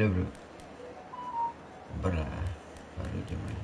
bro. Baru dia main.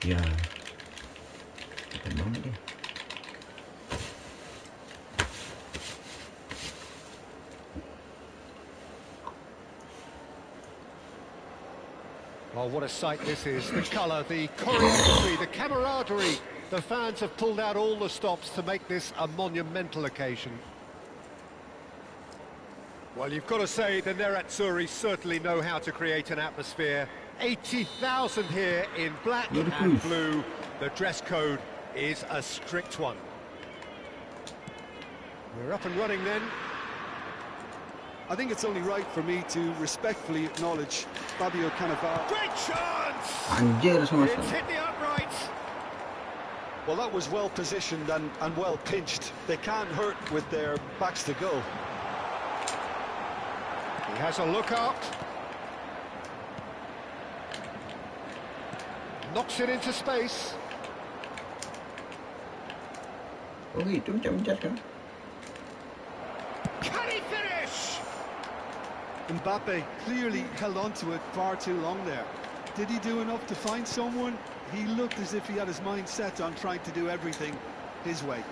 Ya, kita banget deh. Oh, what a sight this is. The colour, the choreography, the camaraderie. The fans have pulled out all the stops to make this a monumental occasion. Well, you've got to say the Nerazzurri certainly know how to create an atmosphere. 80,000 here in black and blue. The dress code is a strict one. We're up and running then. I think it's only right for me to respectfully acknowledge Fabio Cannavaro. Great chance! Anjir sama It's hit the uprights. Well, that was well positioned and well pinched. They can't hurt with their backs to go. He has a look up. Knocks it into space. Oh itu macam kan? Can he finish? Mbappe clearly held on to it far too long there. Did he do enough to find someone? He looked as if he had his mind set on trying to do everything his way.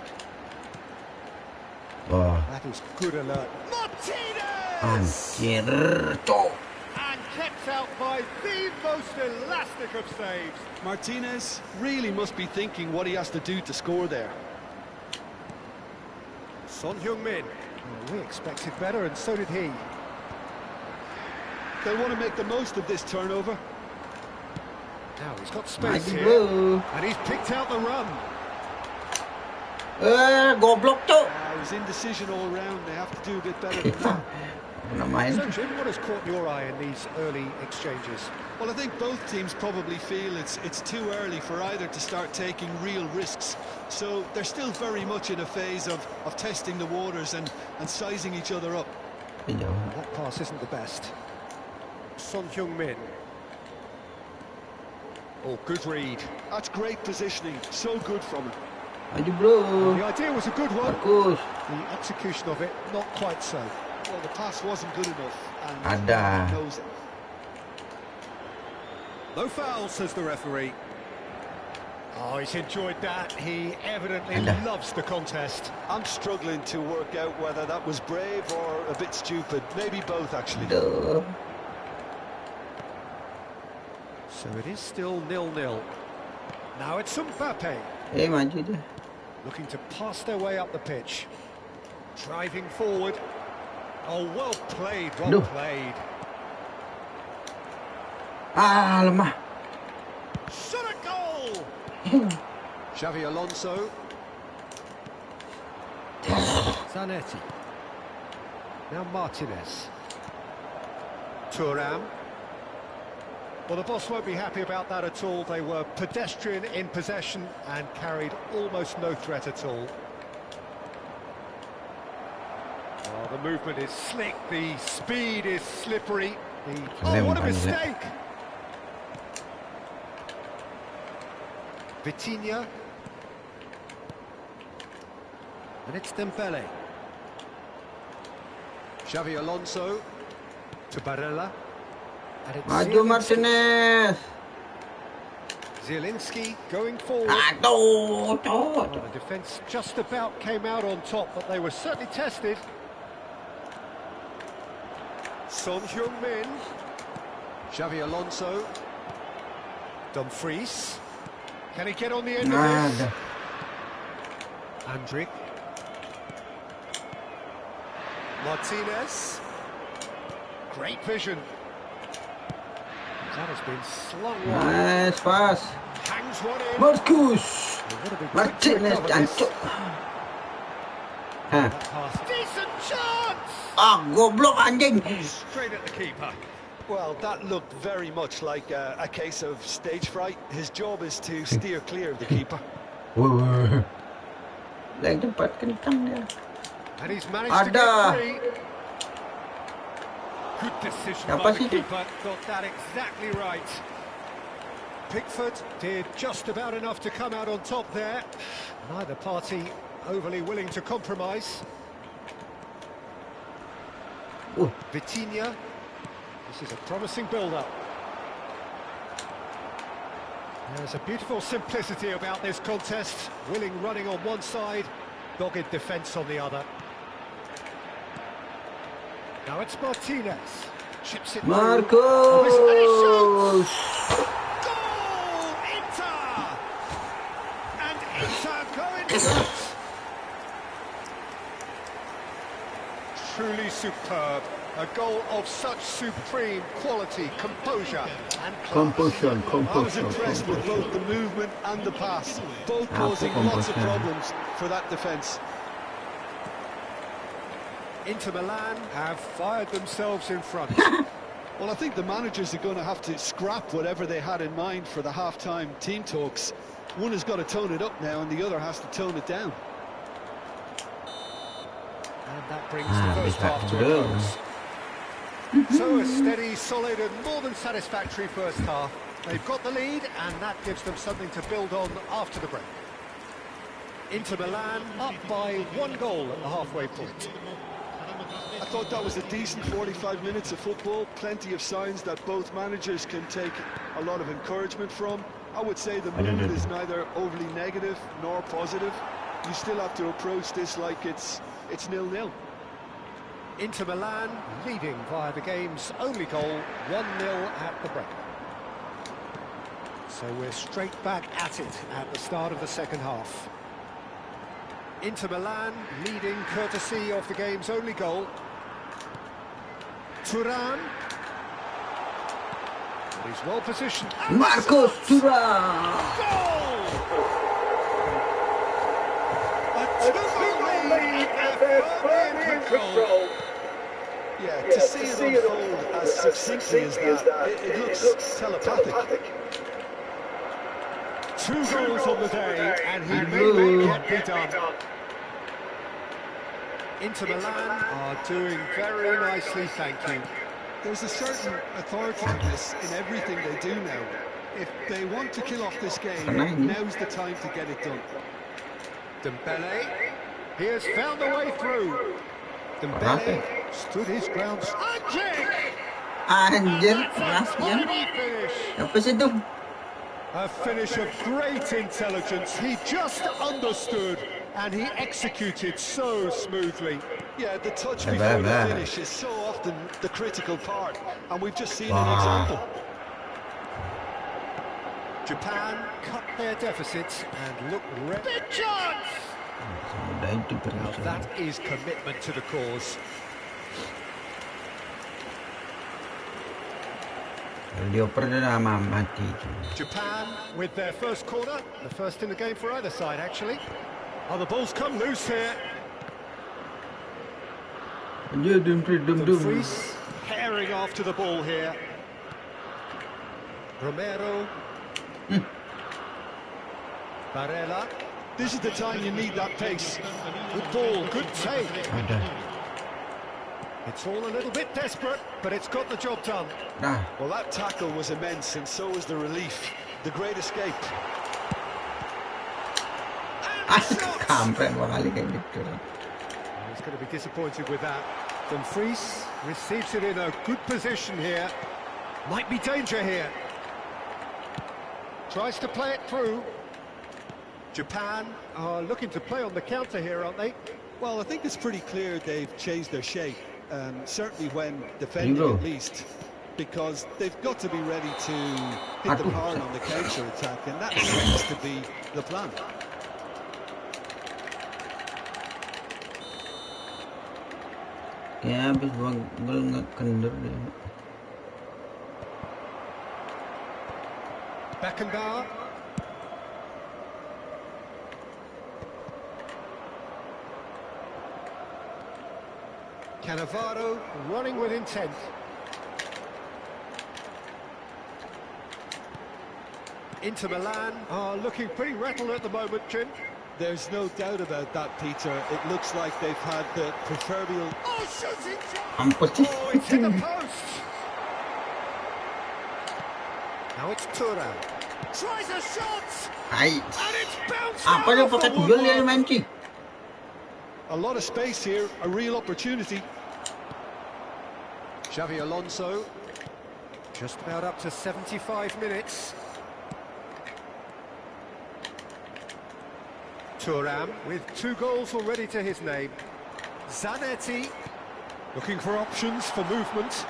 Wah, That is good alert. Martinez! anjir, cok. And kept out by the most elastic of saves. Martinez really must be thinking what he has to do to score there. Son Heung-min. Well, we expected better, and so did he. They want to make the most of this turnover. Now he's got space here, Bro. and he's picked out the run. Goblok cok. His indecision all round. They have to do a bit better than that. So, Jim, what has caught your eye in these early exchanges? Well, I think both teams probably feel it's too early for either to start taking real risks. So they're still very much in a phase of testing the waters and sizing each other up. That pass isn't the best. Son Heung-min. Oh, good read. That's great positioning. So good from him. Maju bro. The idea was a good one. Bagus. The execution of it, not quite so. Well, the pass wasn't good enough. And Ada. he knows it. No foul, says the referee. Oh, he's enjoyed that. He evidently loves the contest. I'm struggling to work out whether that was brave or a bit stupid. Maybe both, actually. Duh. So it is still 0-0. Now it's Mbappe. Maju dia. Looking to pass their way up the pitch. Driving forward. Oh, well played, well played. Ah, lemah. Shot a goal! Xavi Alonso. Zanetti. Now Martinez. Thuram. Well, the boss won't be happy about that at all. They were pedestrian in possession and carried almost no threat at all. Oh, the movement is slick, the speed is slippery. Oh, what a mistake! Vitinha. And it's Dembele. Xavi Alonso to Barella. And it's Maju Martinez. Zielinski going forward. Aduh, Oh, the defence just about came out on top, but they were certainly tested. Son Heung-min. Xavi Alonso. Dumfries. Can he get on the end of this? Nada. Andrick. Martinez. Great vision. That has been slung wide. Nice pass. Hangs one in. Marcus. Martinez jancuk. Hah. That pass. Decent chance! Ah, goblok anjing. Straight at the keeper. Well, that looked very much like a case of stage fright. His job is to steer clear of the keeper. Wah. Lagi tempat kencang dia. And he's managed to get free. Good decision Apa by sih the itu? keeper. Got that exactly right. Pickford did just about enough to come out on top there. Neither party overly willing to compromise. Vitinha. This is a promising build-up. There's a beautiful simplicity about this contest. Willing running on one side, dogged defence on the other. Now it's Martinez. Chips it Marcus. through. And he shoots! Goal! Inter! And Inter going first. Truly superb. A goal of such supreme quality, composure and class. Composition, I was impressed with both the movement and the pass, both causing lots of problems for that defence. Inter Milan have fired themselves in front. Well, I think the managers are going to have to scrap whatever they had in mind for the half-time team talks. One has got to tone it up now and the other has to tone it down. And that brings the first half to a close. So a steady, solid and more than satisfactory first half. They've got the lead and that gives them something to build on after the break. Inter Milan up by 1 goal at the halfway point. I thought that was a decent 45 minutes of football, plenty of signs that both managers can take a lot of encouragement from. I would say the mood is neither overly negative nor positive. You still have to approach this like it's 0-0. Inter Milan leading via the game's only goal, 1-0 at the break. So we're straight back at it at the start of the second half. Inter Milan leading courtesy of the game's only goal. Thuram. He's well positioned. Marcus Thuram. Goal! A 2-0 lead at Valorant control. Yeah, to see it unfold as succinctly as that, it looks telepathic. 2 goals on the day, and he may yet be done. Inter Milan are doing very nicely, thank you. There's a certain authoritativeness in everything they do now. If they want to kill off this game, now's the time to get it done. Dembele, he has found the way through. Dembele stood his ground. Anjir, keras ya. Apa sih itu? A finish of great intelligence. He just understood and he executed so smoothly. Yeah, the touch before the finish is so often the critical part, and we've just seen an example. Japan cut their deficits and look ready. Big chance! Now that is commitment to the cause. Japan with their first corner, the first in the game for either side actually. Oh, the ball's come loose here. Dumfries herring after the ball here. Romero. Barella. This is the time you need that pace. Good ball, good take. It's all a little bit desperate, but it's got the job done. Well, that tackle was immense, and so was the relief. The great escape. Kampret 2 kali kayak gitu. He's going to be disappointed with that. Dumfries receives it in a good position here. Might be danger here. Tries to play it through. Japan are looking to play on the counter here, aren't they? Well, I think it's pretty clear they've changed their shape. Certainly when defending at least. because they've got to be ready to hit the power on the counter-attack, and that seems to be the plan. Ya habis gol nggak kendor dia. Beckenbauer. Cannavaro running with intent. Inter Milan are looking pretty rattled at the moment, Jim. There's no doubt about that, Peter. It looks like they've had the proverbial... Oh, shooting shot! Oh, it's in the post! Now it's Thuram. Tries a shot! Hai. And it's bounced Apa dia pakai tuyul dia mancing? A lot of space here, a real opportunity. Xavi Alonso, just about up to 75 minutes. Thuram with 2 goals already to his name. Zanetti looking for options for movement.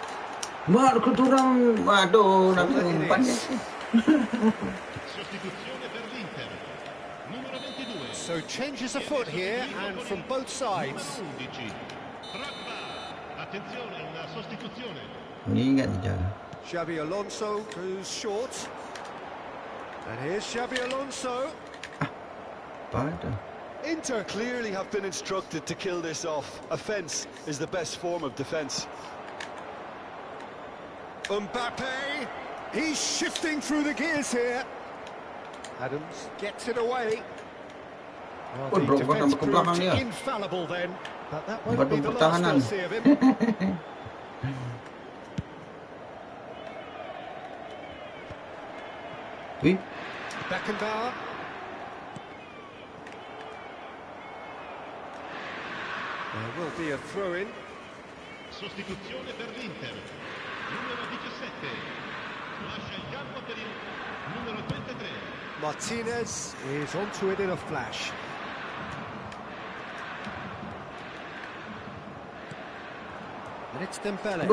Baru keturang, waduh, nanti umpannya. So changes afoot here and from both sides. Ini nggak dijaga. Xavi Alonso goes short. And here's Xavi Alonso. Pada. Inter clearly have been instructed to kill this off. Offence is the best form of defence. Mbappe, he's shifting through the gears here. Adams gets it away. Well, the defence proved infallible then, but that won't be the last we'll see of him. Beckenbauer. There will be a throw-in. Sostituzione per l'Inter. Numero 17. Lascia il campo per il numero 23. Martinez is onto it in a flash. And it's Dembele.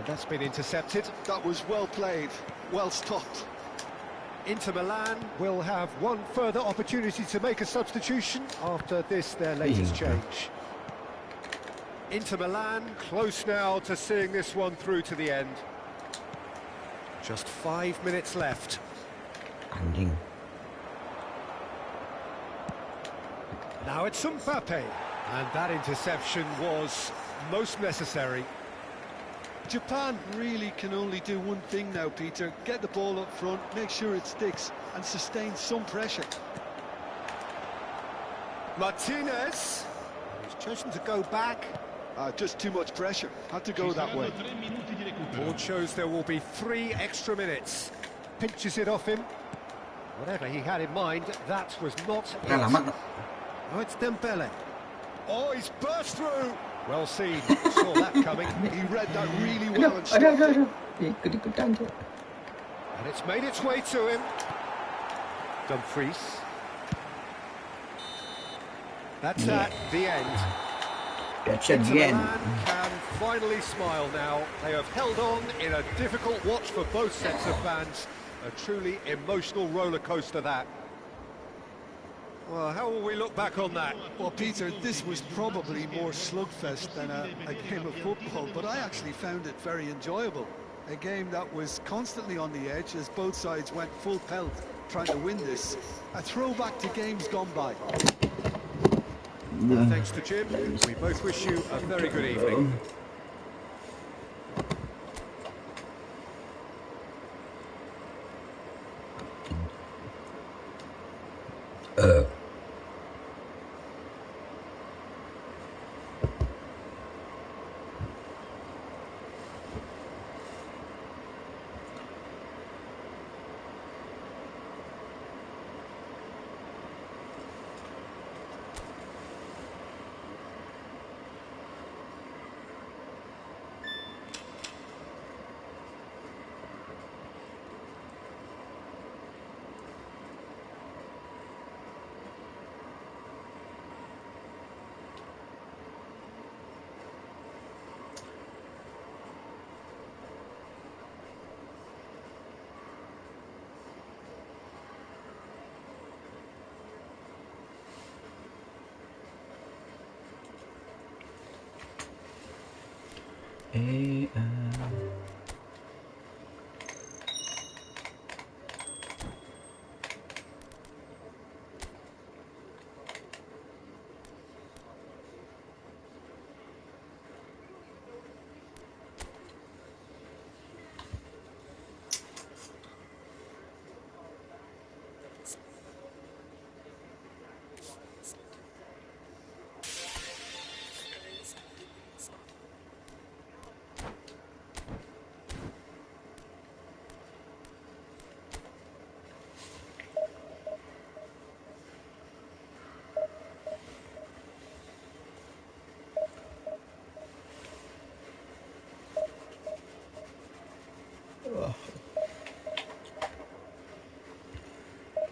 That's been intercepted. That was well played, well stopped. Inter Milan will have one further opportunity to make a substitution after this, their latest change. Inter Milan close now to seeing this one through to the end. Just 5 minutes left. Anjing. Now it's Mbappe, and that interception was most necessary. Japan really can only do one thing now, Peter. Get the ball up front, make sure it sticks, and sustain some pressure. Martinez, he's chosen to go back. Just too much pressure. Had to go that way. Board shows there will be 3 extra minutes. Pinches it off him. Whatever he had in mind, that was not it. Now it's Dembele. Oh, he's burst through. Well seen. Saw that coming. He read that really well and stopped it. And it's made its way to him. Dumfries. That's at the end. That's at the end. Can finally smile now. They have held on in a difficult watch for both sets of fans. A truly emotional roller coaster, that. Well, how will we look back on that? Well, Peter, this was probably more slugfest than a game of football, but I actually found it very enjoyable. A game that was constantly on the edge as both sides went full pelt trying to win this. A throwback to games gone by. Thanks to Jim. We both wish you a very good evening.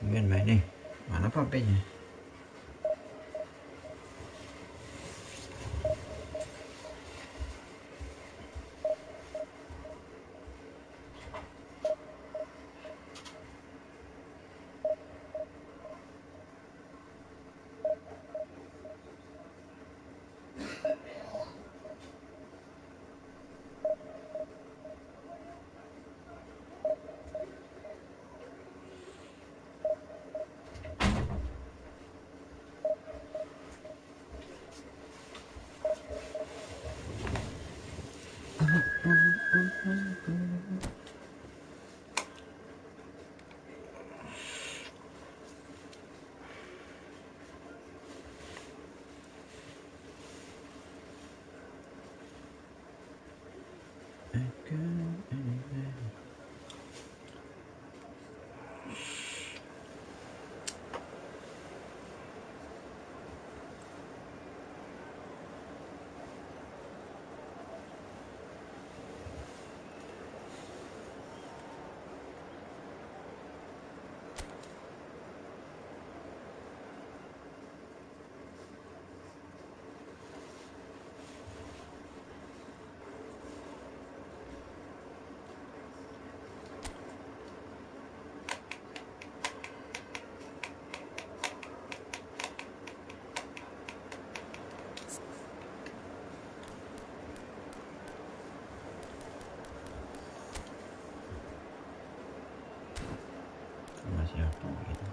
Main nih. Mana HP-nya? Masih apa gitu?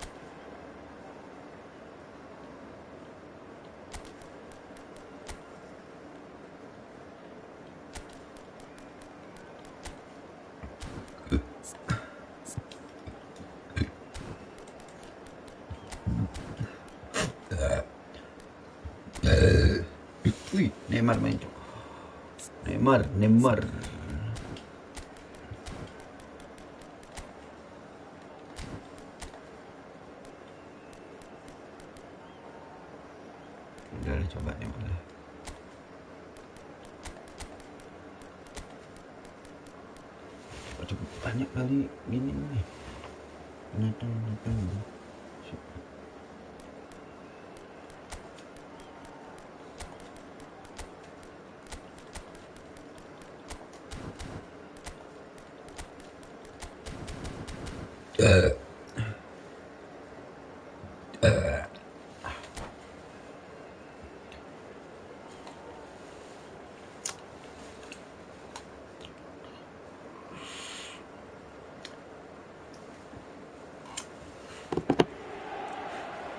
Wih, Neymar main cok. Neymar. Udah coba Neymar lah. Cukup banyak kali gini nih. Penonton.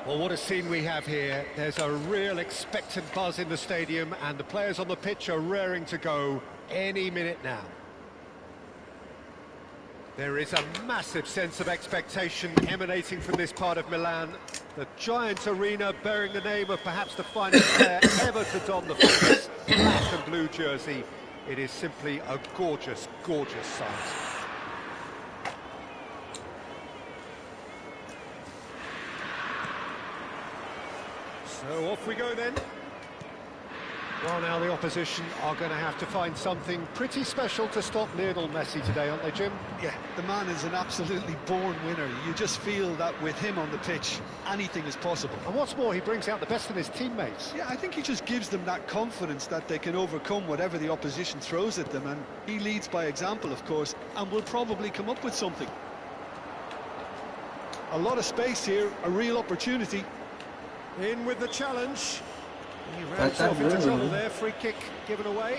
Well, what a scene we have here. There's a real expectant buzz in the stadium, and the players on the pitch are raring to go any minute now. There is a massive sense of expectation emanating from this part of Milan. The giant arena bearing the name of perhaps the finest player ever to don the famous black and blue jersey. It is simply a gorgeous, gorgeous sight. So off we go then. Well, now the opposition are going to have to find something pretty special to stop Lionel Messi today, aren't they, Jim? Yeah, the man is an absolutely born winner. You just feel that with him on the pitch, anything is possible. And what's more, he brings out the best in his teammates. Yeah, I think he just gives them that confidence that they can overcome whatever the opposition throws at them, and he leads by example, of course, and will probably come up with something. A lot of space here, a real opportunity. In with the challenge. He ran himself into trouble there, free kick given away.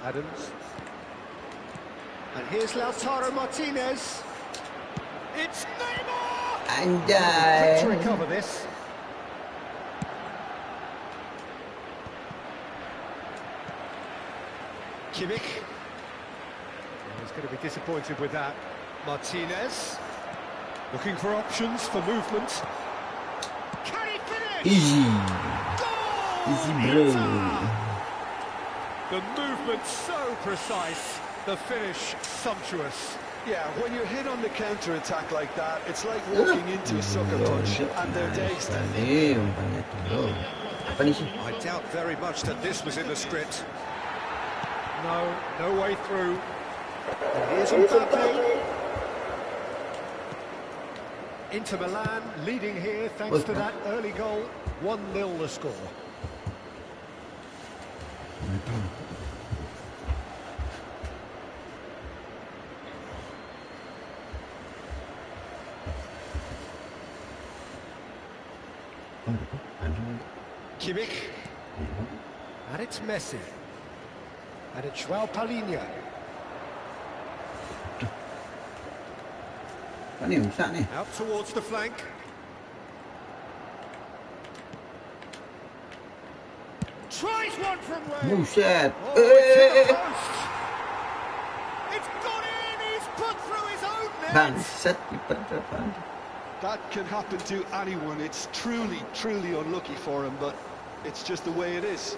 Adams. And here's Lautaro Martinez. It's Neymar! And Quick to recover this. Kimmich. He's going to be disappointed with that. Martinez. Looking for options for movement. Can he finish? Easy. Goal! Easy, bro. The movement so precise. The finish sumptuous. Yeah, when you're hit on the counter-attack like that, it's like walking into a sucker punch, and they're dazed. I doubt very much that this was in the script. No way through. And here's Mbappe. Inter Milan leading here thanks to that early goal. 1-0 the score. Kimmich. And it's Messi. And it's Joao Paulinho. Out towards the flank. Tries one from range. Oh, it's to the post. It's gone in. He's put through his own net. That can happen to anyone. It's truly, truly unlucky for him, but it's just the way it is.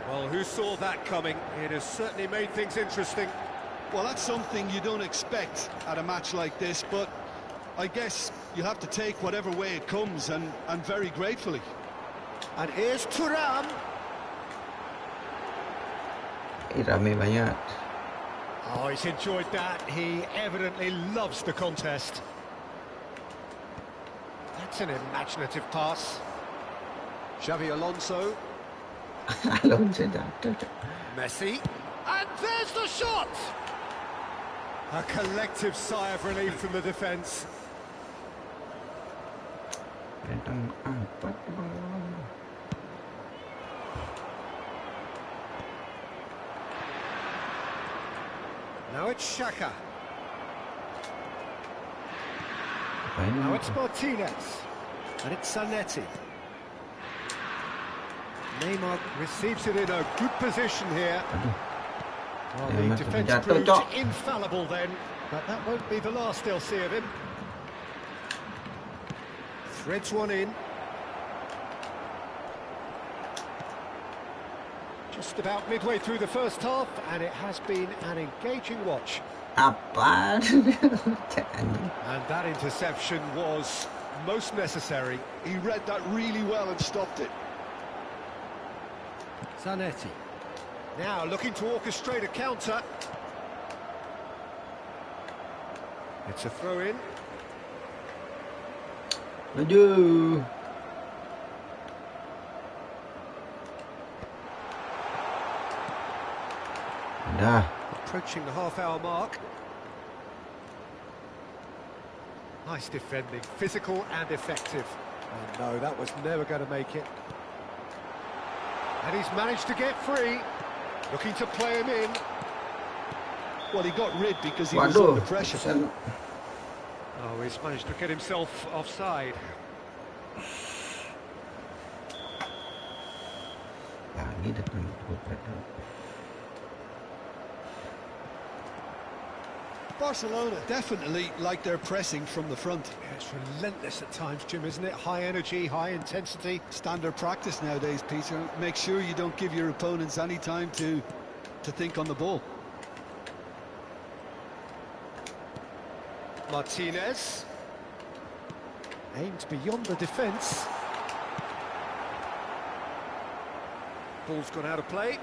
Well, who saw that coming? It has certainly made things interesting. Well, that's something you don't expect at a match like this, but I guess you have to take whatever way it comes, and very gratefully. And here's Thuram. Oh, he's enjoyed that. He evidently loves the contest. That's an imaginative pass. Xavi Alonso. Messi. And there's the shot! A collective sigh of relief from the defence. Now it's Xhaka. Now it's Martinez. And it's Zanetti. Neymar receives it in a good position here. Well, the defence proved infallible then, but that won't be the last they'll see of him. Threads one in. Just about midway through the first half, and it has been an engaging watch. And that interception was most necessary. He read that really well and stopped it. Zanetti. Now looking to orchestrate a counter. It's a throw-in. Approaching the half-hour mark. Nice defending, physical and effective. Oh no, that was never going to make it. And he's managed to get free. Looking to play him in. Well, he got rid because he was under pressure. Oh, he's managed to get himself offside. Barcelona definitely like their pressing from the front. Yeah, it's relentless at times, Jim, isn't it? High energy, high intensity. Standard practice nowadays, Peter. Make sure you don't give your opponents any time to think on the ball. Martinez. Aimed beyond the defence. Ball's gone out of play.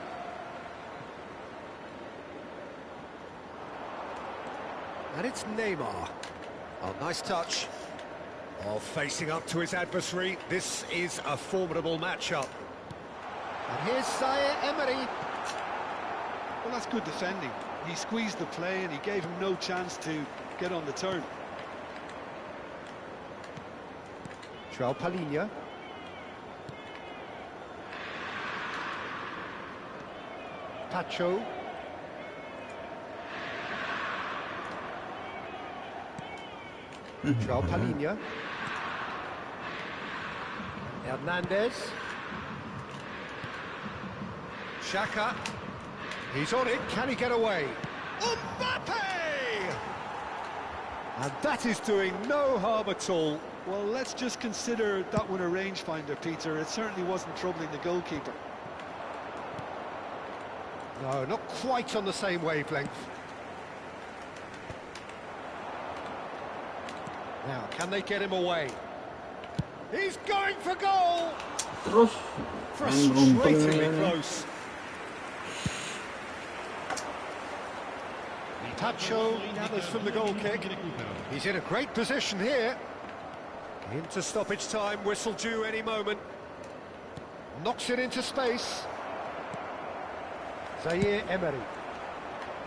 And it's Neymar. Oh, nice touch. Oh, facing up to his adversary. This is a formidable matchup. And here's Zaire Emery. Well, that's good defending. He squeezed the play and he gave him no chance to get on the turn. Palinha. Pacho. Palinha. Hernandez. Xhaka. He's on it. Can he get away? Mbappe! And that is doing no harm at all. Well, let's just consider that one a rangefinder, Peter. It certainly wasn't troubling the goalkeeper. No, not quite on the same wavelength. Now, can they get him away? He's going for goal! Terus Frustratingly close. Pacho gathers from the goal kick. He's in a great position here. Into stoppage time, whistle due any moment. Knocks it into space. Zaire Emery.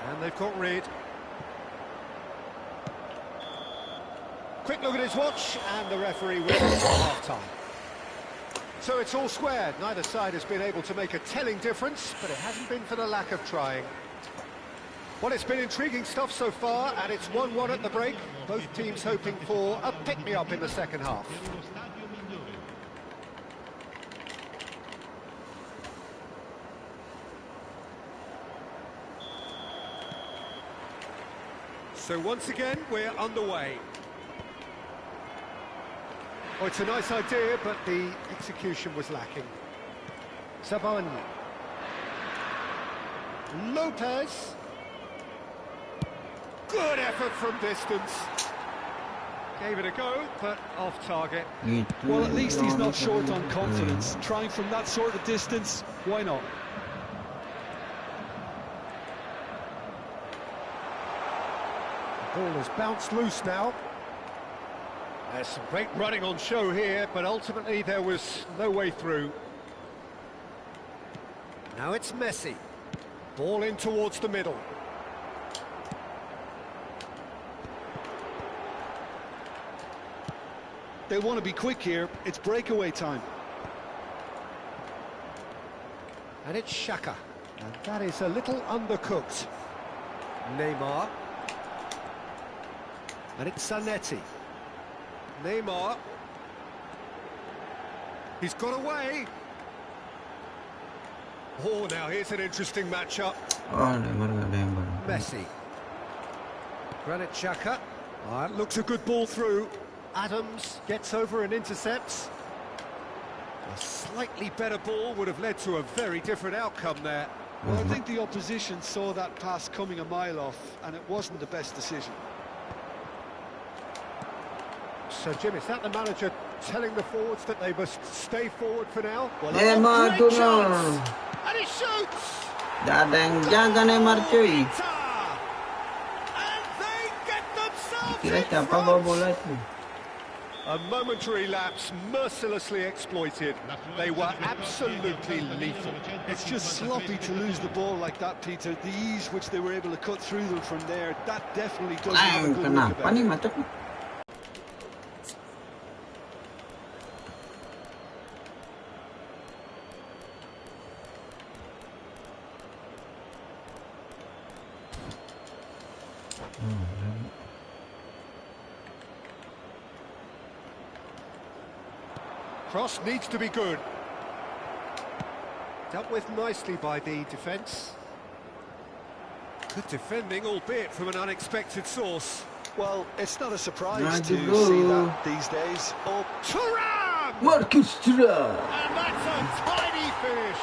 And they've got rid. Quick look at his watch, and the referee whistles for half-time. So it's all squared. Neither side has been able to make a telling difference, but it hasn't been for the lack of trying. Well, it's been intriguing stuff so far, and it's 1-1 at the break. Both teams hoping for a pick-me-up in the second half. So once again, we're underway. Oh, it's a nice idea, but the execution was lacking. Savani. Lopez. Good effort from distance. Gave it a go, but off target. Well, at least he's not short on confidence. Trying from that sort of distance, why not? The ball has bounced loose now. There's some great running on show here, but ultimately there was no way through. Now it's Messi. Ball in towards the middle. They want to be quick here. It's breakaway time. And it's Xhaka. And that is a little undercooked. Neymar. And it's Zanetti. Neymar. He's got away. Oh, now here's an interesting matchup. Messi. Granit Xhaka. Looks a good ball through. Adams gets over and intercepts. A slightly better ball would have led to a very different outcome there. Well, I think the opposition saw that pass coming a mile off, and it wasn't the best decision. So, Jim, is that the manager telling the forwards that they must stay forward for now? Well, Neymar great tuh, chance! And he shoots! Gak ada yang jaga Neymar, cuy. And they get themselves Kira in siapa front. bawa bola itu? A momentary lapse mercilessly exploited. They were absolutely lethal. It's just sloppy to lose the ball like that, Peter. The ease which they were able to cut through them from there, that definitely doesn't have a good look Kenapa about nih it. macet? Cross needs to be good. Dealt with nicely by the defence. Good defending, albeit from an unexpected source. Well, it's not a surprise Nah, to juga. see that these days. Oh, Thuram! Marcus Thuram. And that's a tiny finish.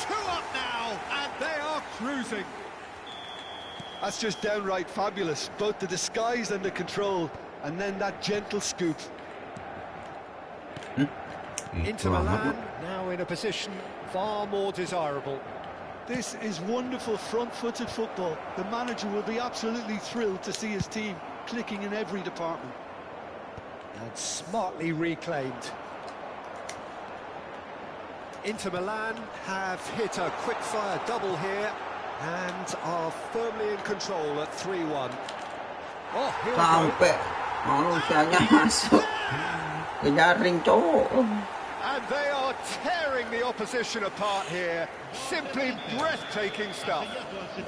2 up now, and they are cruising. that's just downright fabulous. Both the disguise and the control, and then that gentle scoop. Inter Milan now in a position far more desirable. This is wonderful front-footed football. The manager will be absolutely thrilled to see his team clicking in every department. And smartly reclaimed. Inter Milan have hit a quick-fire double here and are firmly in control at 3-1. Oh, here we go. Sampai manusianya masuk ke jaring, cowok. And they are tearing the opposition apart here. Simply breathtaking stuff.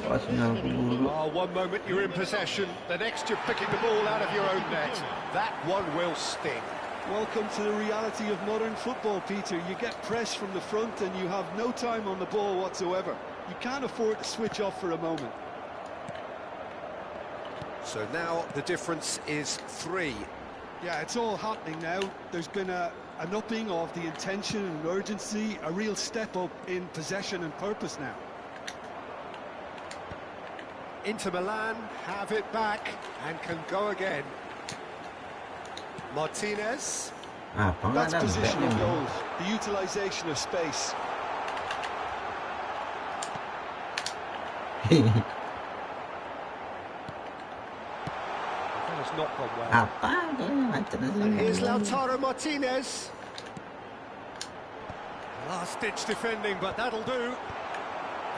Oh, one moment you're in possession, the next you're picking the ball out of your own net. That one will sting. Welcome to the reality of modern football, Peter. You get pressed from the front and you have no time on the ball whatsoever. You can't afford to switch off for a moment. So now the difference is 3. Yeah, it's all happening now. There's been an upping of the intention and urgency, a real step up in possession and purpose now. Inter Milan have it back and can go again. Martinez. That's position of goals, the utilisation of space. That has not gone well. And here's Lautaro Martinez. Last-ditch defending, but that'll do.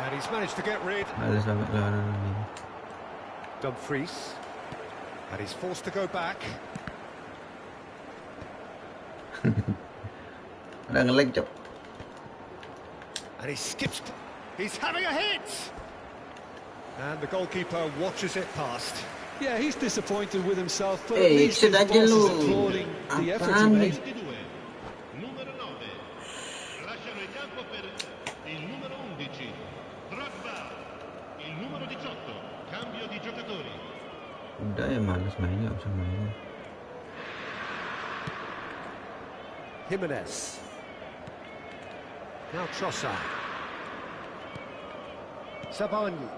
And he's managed to get rid. Dumfries. And he's forced to go back. And he skips. He's having a hit. And the goalkeeper watches it past. Yeah, he's disappointed with himself, but at least his boss is applauding the effort he made. Numero 9. Lasciano il campo per il numero 11. Drogba. Il numero 18. Cambio di giocatori. Udah ya, males mainnya, usah mainnya. Jimenez. Now Trossard. Sabaini.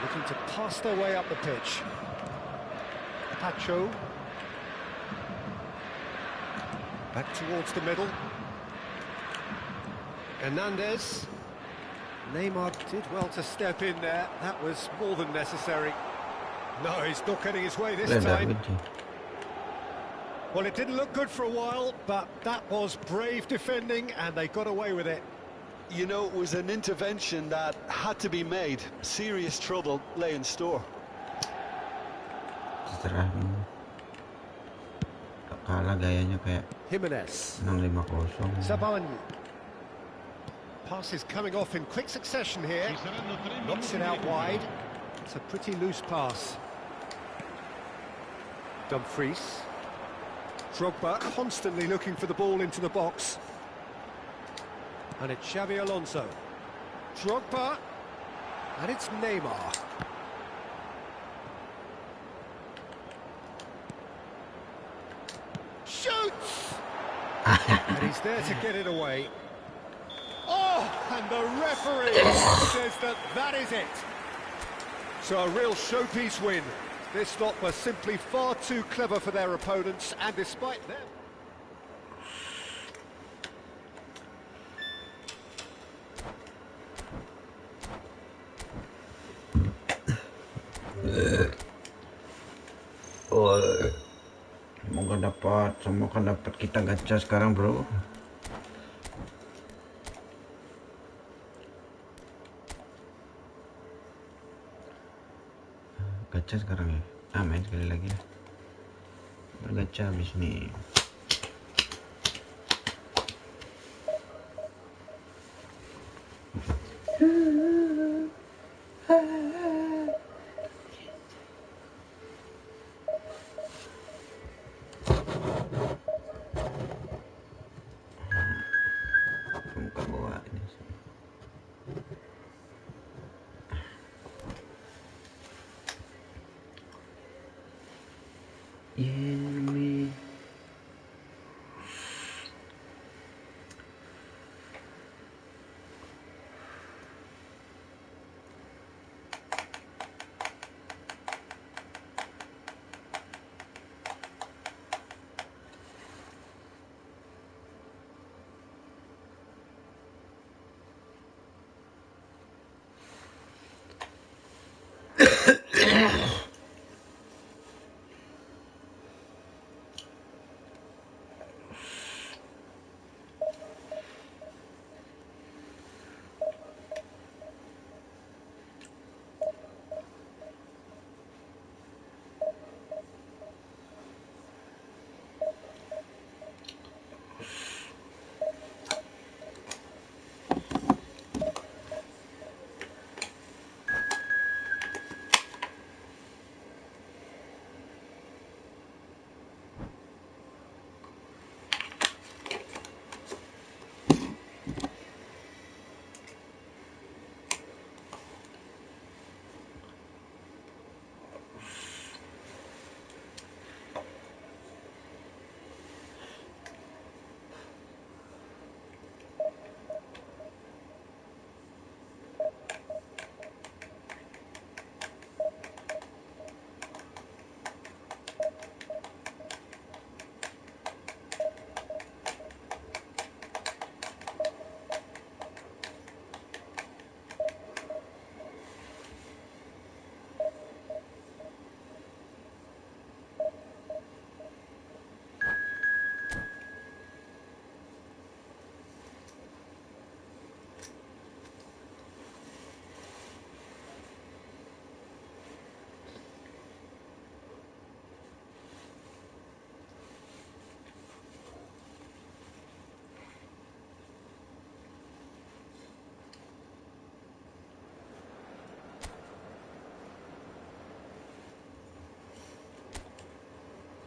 Looking to pass their way up the pitch. Pacho. Back towards the middle. Hernandez. Neymar did well to step in there. That was more than necessary. No, he's not getting his way this time. Well, it didn't look good for a while, but that was brave defending, and they got away with it. You know, it was an intervention that had to be made. Serious trouble lay in store. Kalah gayanya kayak Jimenez. 6-5-0. Sabaini. Passes coming off in quick succession here. Knocks it out wide. It's a pretty loose pass. Dumfries. Drogba constantly looking for the ball into the box. And it's Xabi Alonso. Drogba. And it's Neymar. Shoots! And he's there to get it away. Oh, and the referee says that is it. So a real showpiece win. This lot were simply far too clever for their opponents, and despite them... Semoga dapat kita gacha sekarang, bro. Gacha sekarang ya. Main sekali lagi ya. Bergacha habis nih.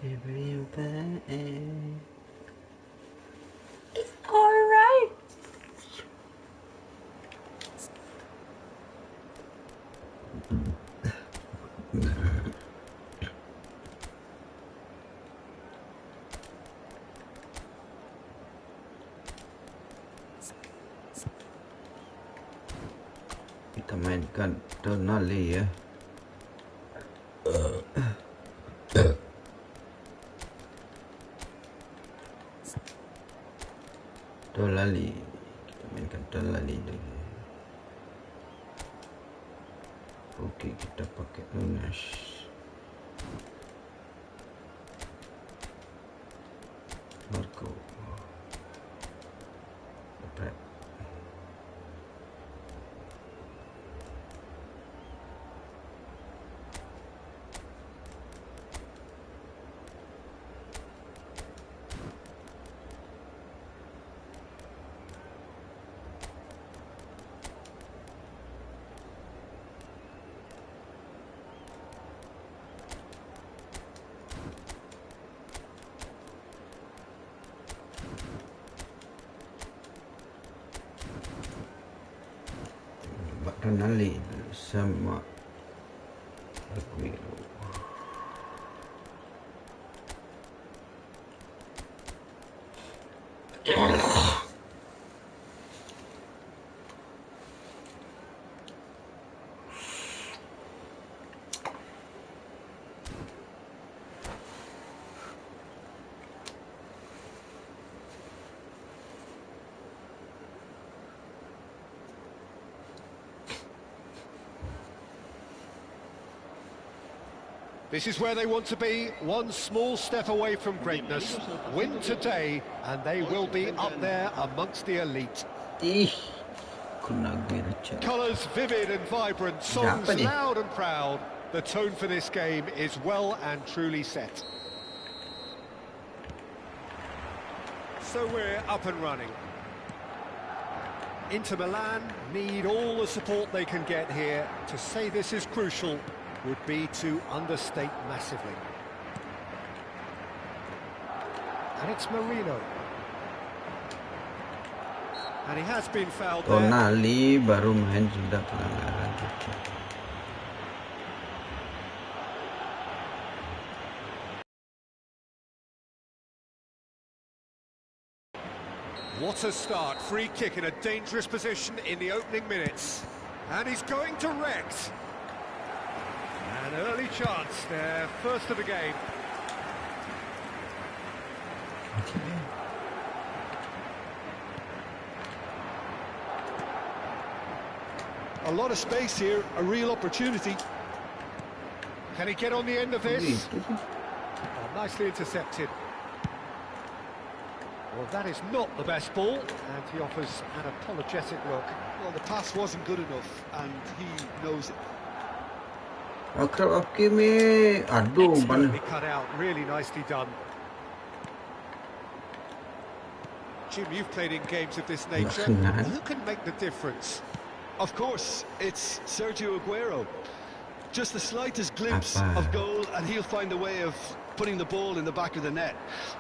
It's alright. Kita mainkan tonali ya. Tonali. Kita mainkan tonali dulu. Oke, kita pakai lunas. Marco. Prep. Tonali sama Aguero. This is where they want to be, one small step away from greatness. Win today, and they will be up there amongst the elite. Colours vivid and vibrant, songs loud and proud. The tone for this game is well and truly set. So we're up and running. Inter Milan need all the support they can get here. To say this is crucial would be to understate massively. And it's Marino. And he has been fouled there. Tonali baru main sudah pelanggaran. What a start, free kick in a dangerous position in the opening minutes. And he's going direct. An early chance there, first of the game. A lot of space here, a real opportunity. Can he get on the end of this? Oh, nicely intercepted. Well, that is not the best ball, and he offers an apologetic look. Well, the pass wasn't good enough, and he knows it. Expertly cut out, really nicely done. Jim, you've played in games of this nature. Who can make the difference? Of course, it's Sergio Aguero. Just the slightest glimpse of goal, and he'll find a way of putting the ball in the back of the net.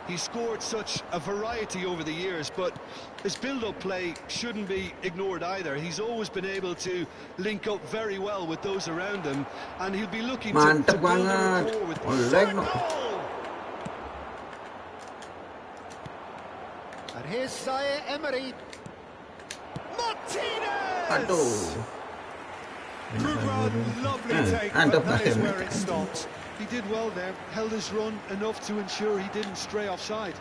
He's scored such a variety over the years, but his build-up play shouldn't be ignored either. He's always been able to link up very well with those around him, and he'll be looking to build a rapport with them. And here's Zaire Emery. Martinez! Good run, lovely take, but that is where it stopped. He did well there, held his run enough to ensure he didn't stray offside.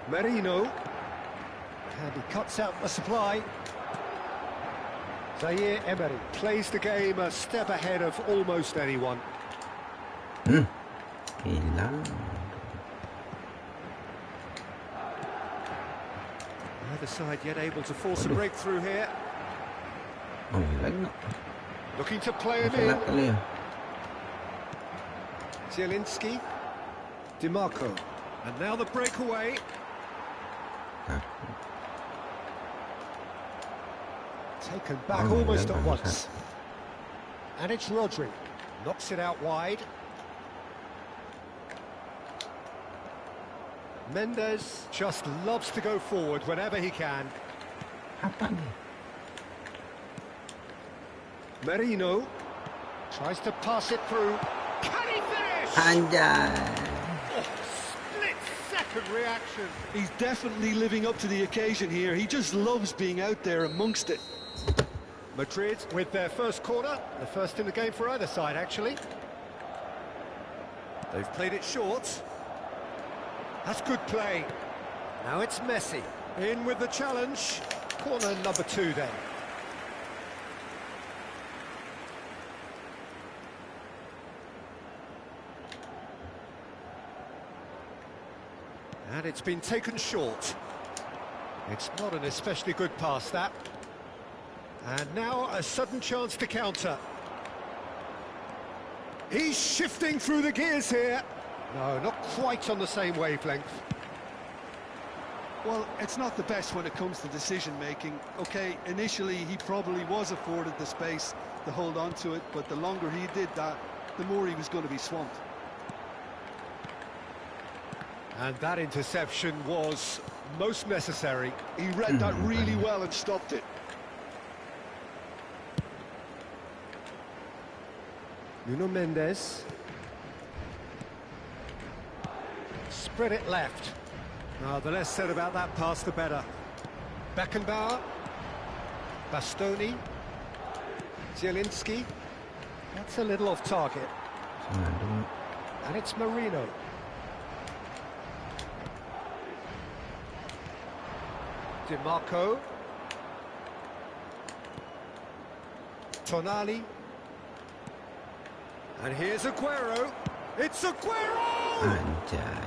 Marino. And he cuts out the supply. Zaire Emery plays the game a step ahead of almost anyone. Neither side yet able to force a breakthrough here. Looking to play him in. Zielinski, DiMarco, and now the breakaway. Taken back almost at once. And it's Rodri, knocks it out wide. Mendes just loves to go forward whenever he can. Apa nih? Merino tries to pass it through. Can he finish? Anjay. Oh, split-second reaction. He's definitely living up to the occasion here. He just loves being out there amongst it. Madrid with their first corner, the first in the game for either side, actually. They've played it short. That's good play. Now it's Messi. In with the challenge. Corner number 2 then. And it's been taken short. It's not an especially good pass, that. And now a sudden chance to counter. He's shifting through the gears here. No, not quite on the same wavelength. Well, it's not the best when it comes to decision-making. Okay, initially he probably was afforded the space to hold on to it, but the longer he did that, the more he was going to be swamped. And that interception was most necessary. He read that really well and stopped it. Nuno Mendes. Spread it left. Now, the less said about that pass, the better. Beckenbauer. Bastoni. Zielinski. That's a little off target. And it's Marino. DiMarco. Tonali. And here's Aguero. It's Aguero! Anjay.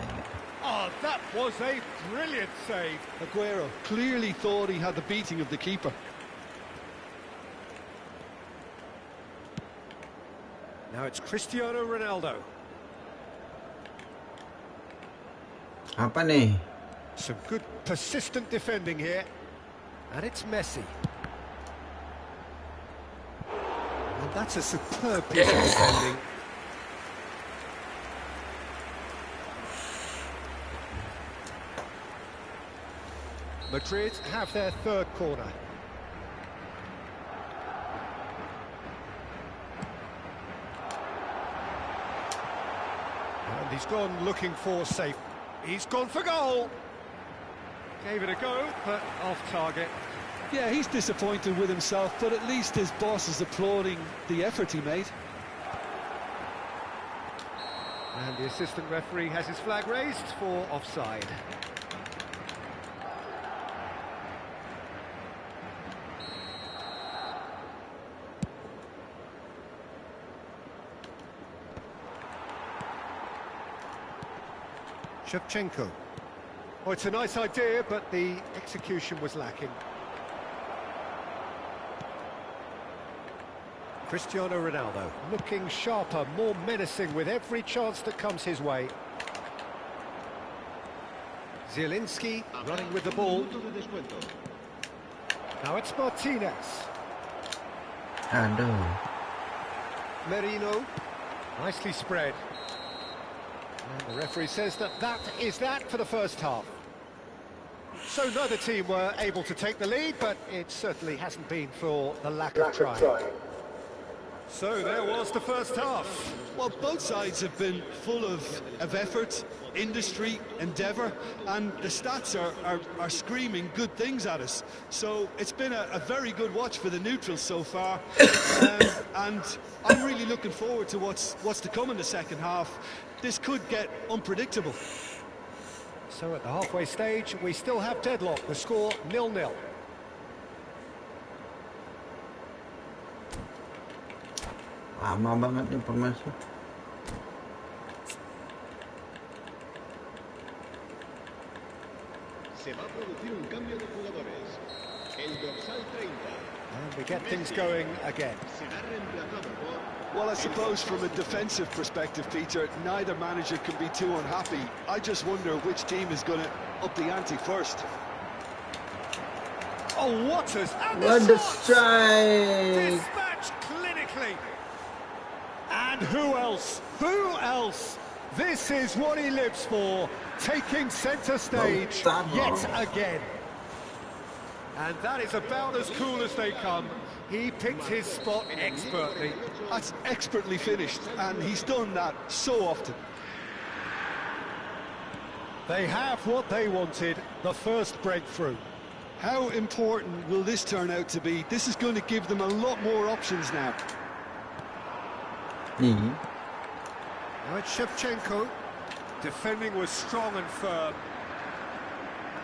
Oh, that was a brilliant save. Aguero clearly thought he had the beating of the keeper. Now it's Cristiano Ronaldo. Apa nih? Some good persistent defending here. And it's Messi. And that's a superb piece of defending. Madrid have their third corner. And he's gone looking for safe. He's gone for goal. Gave it a go, but off target. Yeah, he's disappointed with himself, but at least his boss is applauding the effort he made. And the assistant referee has his flag raised for offside. Shevchenko. Oh, it's a nice idea, but the execution was lacking. Cristiano Ronaldo looking sharper, more menacing with every chance that comes his way. Zielinski running with the ball. Now it's Martinez. Aduh. Merino. Nicely spread. And the referee says that that is that for the first half. So neither team were able to take the lead, but it certainly hasn't been for the lack of trying. So there was the first half. Well, both sides have been full of effort, industry, endeavour, and the stats are screaming good things at us. So it's been a very good watch for the neutrals so far, and I'm really looking forward to what's to come in the second half. This could get unpredictable. So at the halfway stage, we still have deadlock. The score 0-0. Lama banget nih informasi. Se va a producir un cambio de jugadores. El dorsal 30. And we get things going again. Será reemplazado por... Well, I suppose from a defensive perspective, Peter, neither manager can be too unhappy. I just wonder which team is going to up the ante first. Oh, Waters! And What the the strike! dispatched clinically. And who else? Who else? This is what he lives for. taking centre stage yet again. And that is about as cool as they come. He picked his spot expertly. That's expertly finished, and he's done that so often. They have what they wanted, the first breakthrough. How important will this turn out to be? This is going to give them a lot more options now. Now it's Shevchenko. Defending was strong and firm.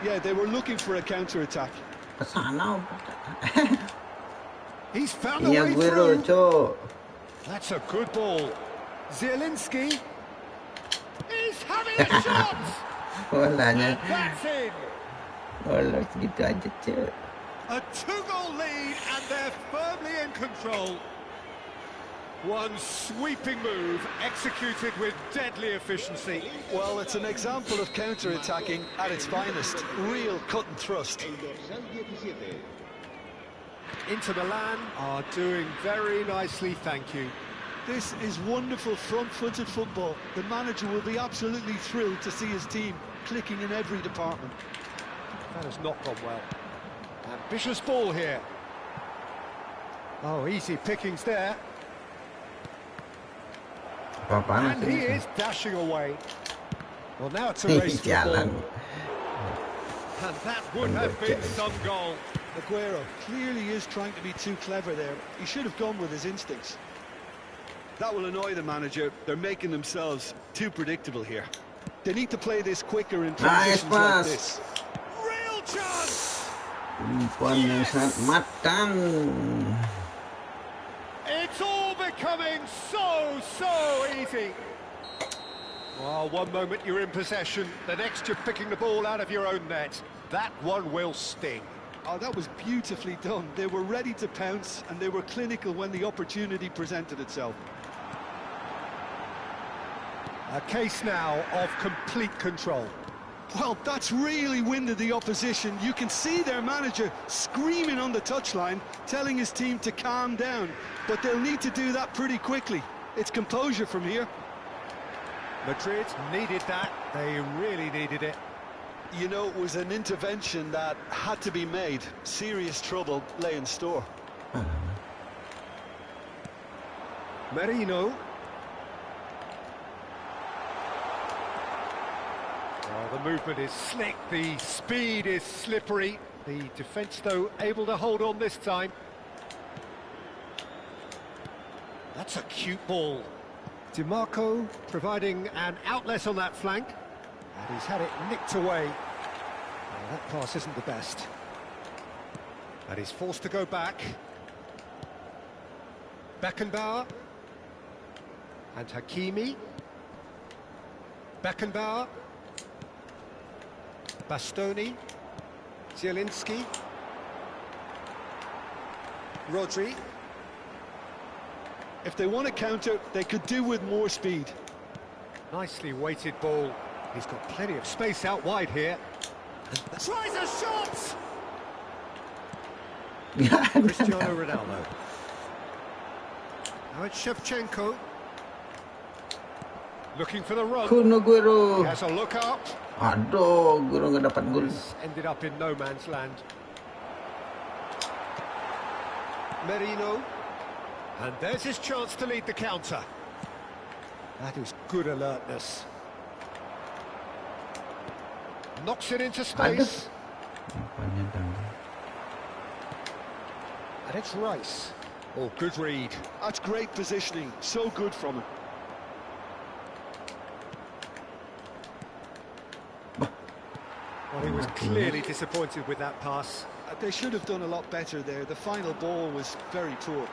Yeah, they were looking for a counter-attack. He's found a way through. That's a good ball. Zielinski. He's having a shot! And that's in. A two-goal lead, and they're firmly in control. One sweeping move, executed with deadly efficiency. Well, it's an example of counter-attacking at its finest. Real cut and thrust. Inter Milan are doing very nicely, thank you. This is wonderful front-footed football. The manager will be absolutely thrilled to see his team clicking in every department. That has not gone well. Ambitious ball here. Oh, easy pickings there. And he is dashing away. Well, now it's a race to the ball. And that would have been some goal. Aguero clearly is trying to be too clever there. He should have gone with his instincts. That will annoy the manager. They're making themselves too predictable here. They need to play this quicker in transitions like this. Real chance! It's all becoming so easy. Well, one moment you're in possession, the next you're picking the ball out of your own net. That one will sting. Oh, that was beautifully done. They were ready to pounce, and they were clinical when the opportunity presented itself. A case now of complete control. Well, that's really winded the opposition. You can see their manager screaming on the touchline, telling his team to calm down. But they'll need to do that pretty quickly. It's composure from here. Madrid needed that. They really needed it. You know, it was an intervention that had to be made. Serious trouble lay in store. Merino. Well, the movement is slick, the speed is slippery. The defence, though, able to hold on this time. That's a cute ball. DiMarco providing an outlet on that flank. And he's had it nicked away. Well, that pass isn't the best. And he's forced to go back. Beckenbauer. And Hakimi. Beckenbauer. Bastoni. Zielinski. Rodri. If they want to counter, they could do with more speed. Nicely weighted ball. He's got plenty of space out wide here. Tries a shot! Cristiano Ronaldo. Now it's Shevchenko. Looking for the run. He has a look up. Aduh, Guru nggak dapat gol. Ended up in no man's land. Merino. And there's his chance to lead the counter. That is good alertness. Knocks it into space. And it's Rice. Oh, good read. That's great positioning. So good from him. Well, he was clearly disappointed with that pass. They should have done a lot better there. The final ball was very poor.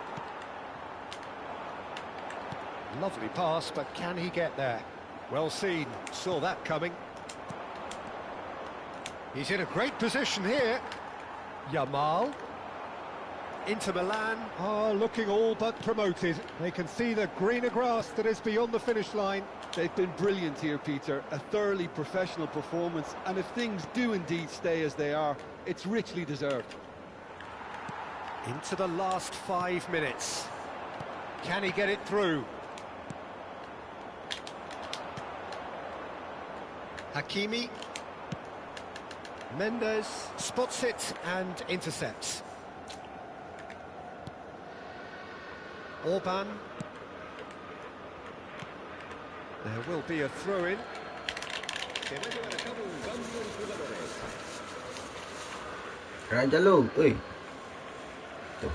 Lovely pass, but can he get there? Well seen. Saw that coming. He's in a great position here. Yamal. Inter Milan are looking all but promoted. They can see the greener grass that is beyond the finish line. They've been brilliant here, Peter. A thoroughly professional performance. And if things do indeed stay as they are, it's richly deserved. Into the last 5 minutes. Can he get it through? Hakimi. Mendes spots it and intercepts. Orban. There will be a throw-in. Raja lu, oi. Tuh.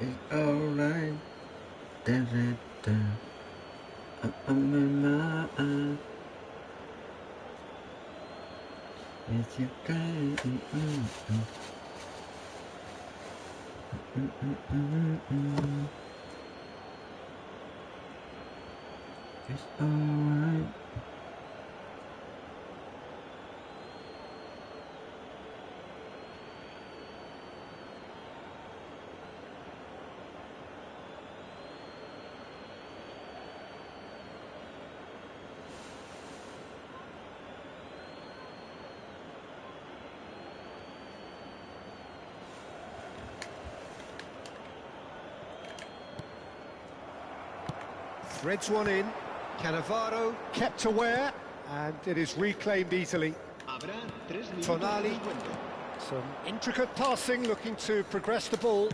It's alright. Yes, you can. It's alright. Threads one in. Cannavaro kept aware, and it is reclaimed easily. Tonali. Some intricate passing, looking to progress the ball.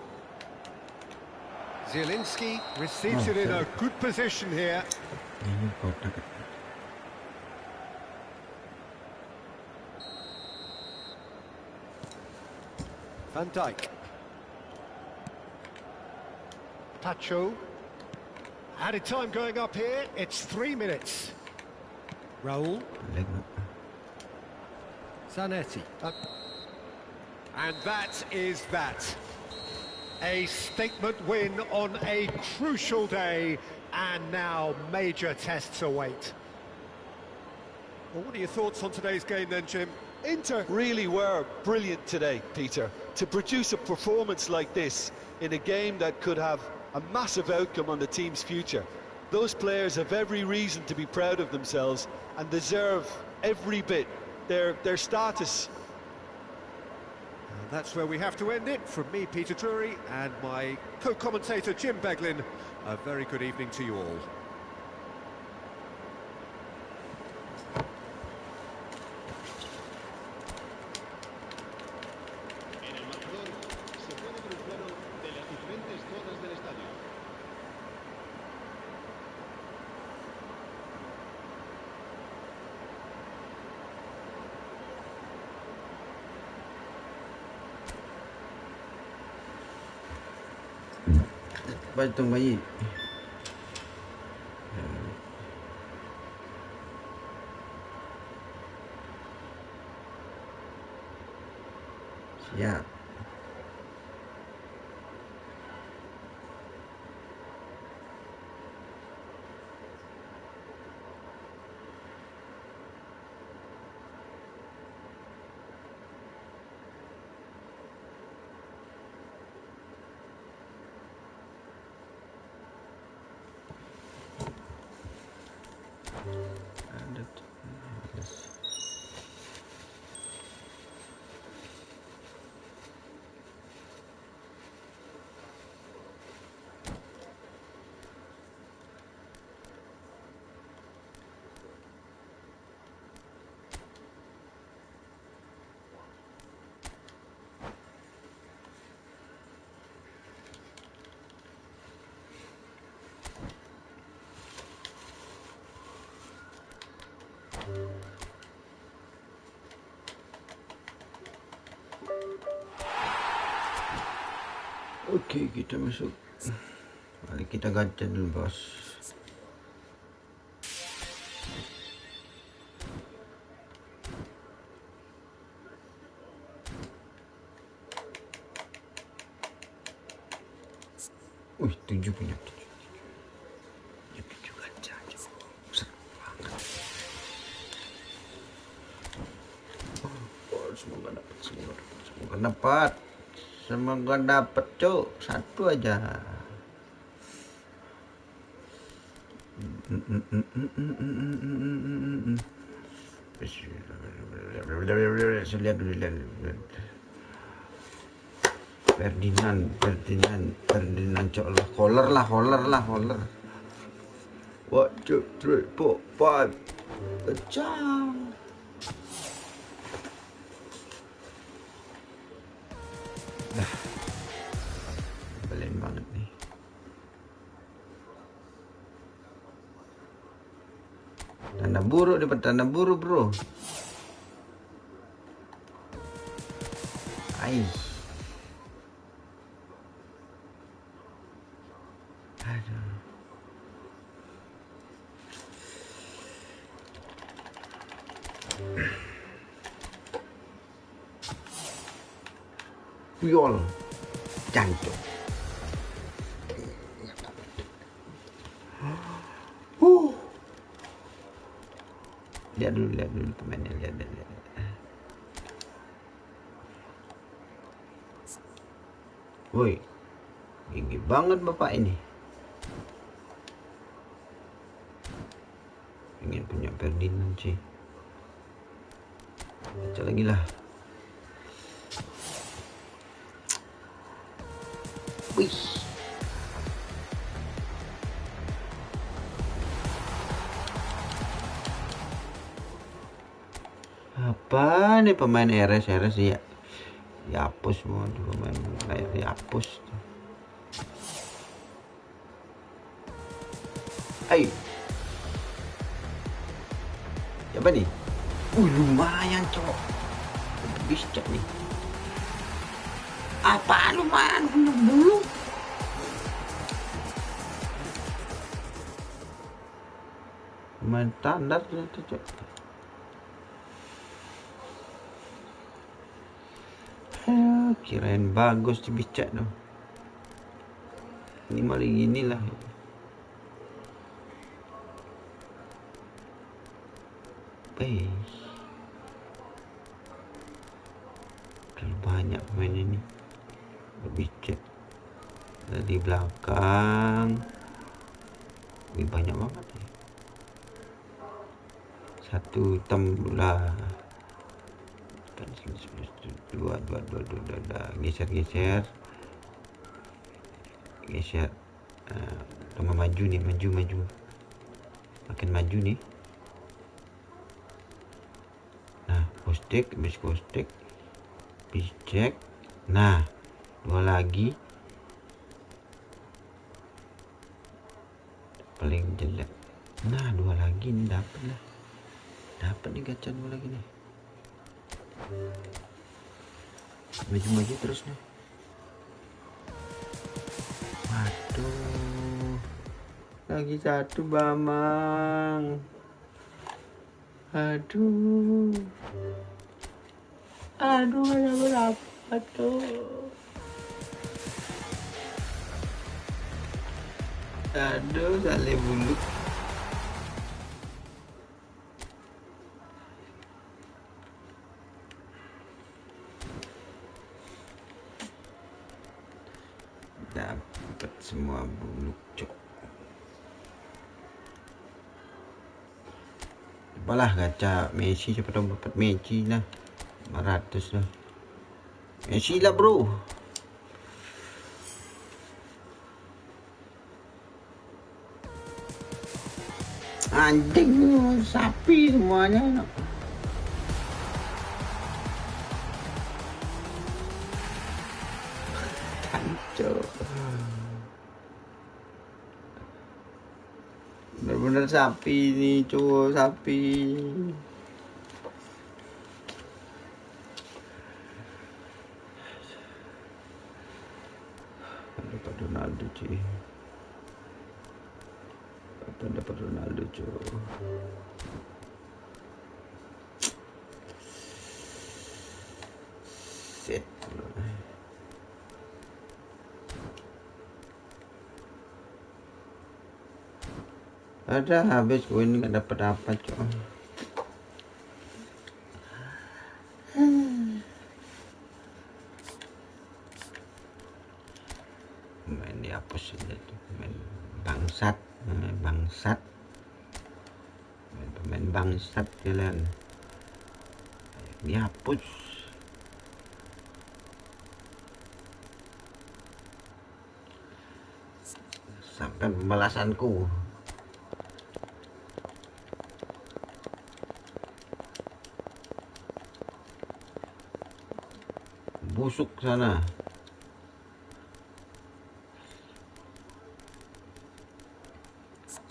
Zielinski receives it in a good position here. Van Dijk. Pacho. Added time going up here, it's 3 minutes. Raul. Zanetti. And that is that. A statement win on a crucial day, and now major tests await. Well, what are your thoughts on today's game then, Jim? Inter really were brilliant today, Peter. To produce a performance like this in a game that could have a massive outcome on the team's future. Those players have every reason to be proud of themselves and deserve every bit their status. And that's where we have to end it. From me, Peter Drury, and my co-commentator, Jim Beglin, a very good evening to you all. En el marcador se puede ver un plano de las diferentes zonas del estadio. Patung bayi. Siap. Oke, kita masuk. Mari kita gacha dulu, bos. Wih, 7 punya 7. Ya, 7 gacha aja. Seru banget. Oh, semoga dapat, semoga dapat. Semoga dapat, cuk. Satu aja. Lihat dulu. Ferdinand, color lah. 1, 2, 3, 4, 5. Pecah. Belen banget nih. Tanda buruk, dapat tanda buruk, bro. Aduh. Puyol, jancuk. Lihat dulu pemainnya, lihat. Woi, tinggi banget bapak ini. Pengen punya Ferdinand sih. Baca lagi lah. Wih. Apa nih pemain RS ya? Dihapus semua tuh pemain kayak dihapus. Ayo. Siapa nih? Lumayan cowok. Bisa nih. Apa lumayan belum? Lumayan standar ternyata cok. Kirain bagus bisa dong. Ini malah inilah. Terlalu banyak pemain ini. Lebih cek dari belakang. Lebih banyak banget ya. Satu hitam lah. Dua. Geser. Tambah maju nih, maju. Makin maju nih. Nah, kostek, cek. Nah, 2 lagi. Paling jelek. Nah, 2 lagi nih dapat lah. Dapat nih gacha 2 lagi nih. Maju terus nih. Waduh. Lagi 1 Bamang. Aduh, ada berapa tuh? Aduh, sale bulu. Dapat semua bulu cok. Apalah gacha Messi, siapa tahu dapat Messi lah. 500 lah. Messi lah bro. Anjing, sapi semuanya. Kacau. Bener-bener sapi nih, cowok sapi. Dapat Ronaldo cuy. Dapat Ronaldo cuy. Set. Ada habis koin nggak dapat apa cuy. Main dihapus aja tuh, main bangsat, pemain bangsat kalian. dihapus. Sampai pembalasanku. Busuk sana.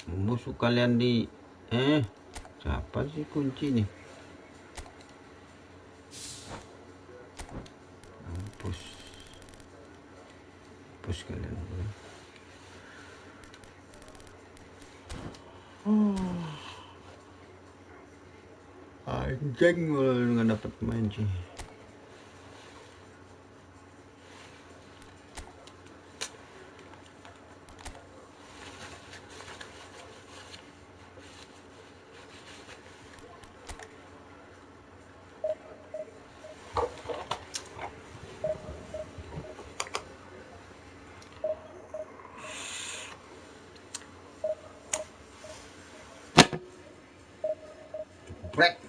Busuk kalian di siapa sih kunci nih? Hapus kalian. Anjing nggak dapat main sih. Break.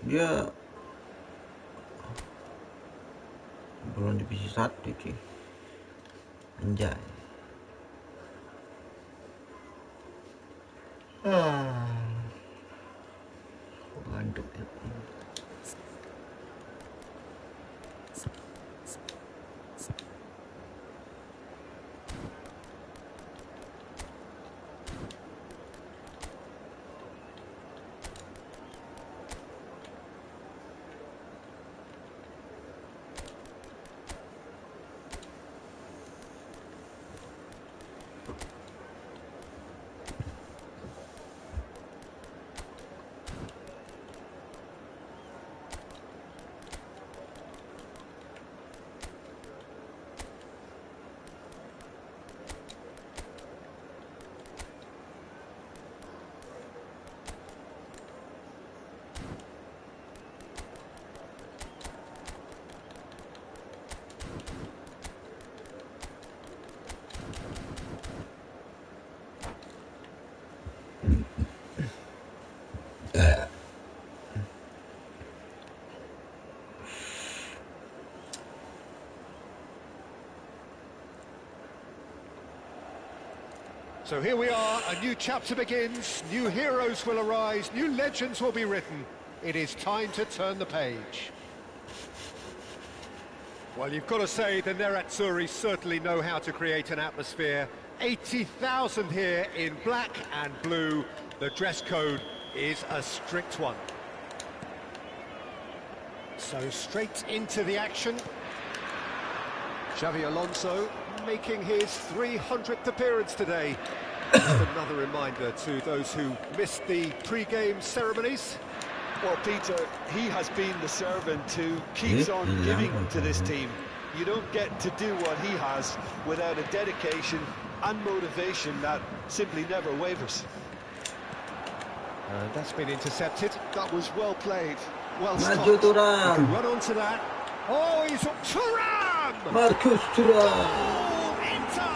Dia belum divisi 1 cuy. Anjay. Ngantuk ya. So here we are, a new chapter begins, new heroes will arise, new legends will be written. It is time to turn the page. Well, you've got to say the Nerazzurri certainly know how to create an atmosphere. 80,000 here in black and blue. The dress code is a strict one. So straight into the action. Xavi Alonso making his 300th appearance today. Just another reminder to those who missed the pre-game ceremonies. Well, Peter, he has been the servant who keeps on giving to this team. You don't get to do what he has without a dedication and motivation that simply never wavers. And that's been intercepted. That was well played. Well Maju stopped. He Thuram. can run onto that. Oh, he's up Thuram! Marcus Thuram. Oh, Inter!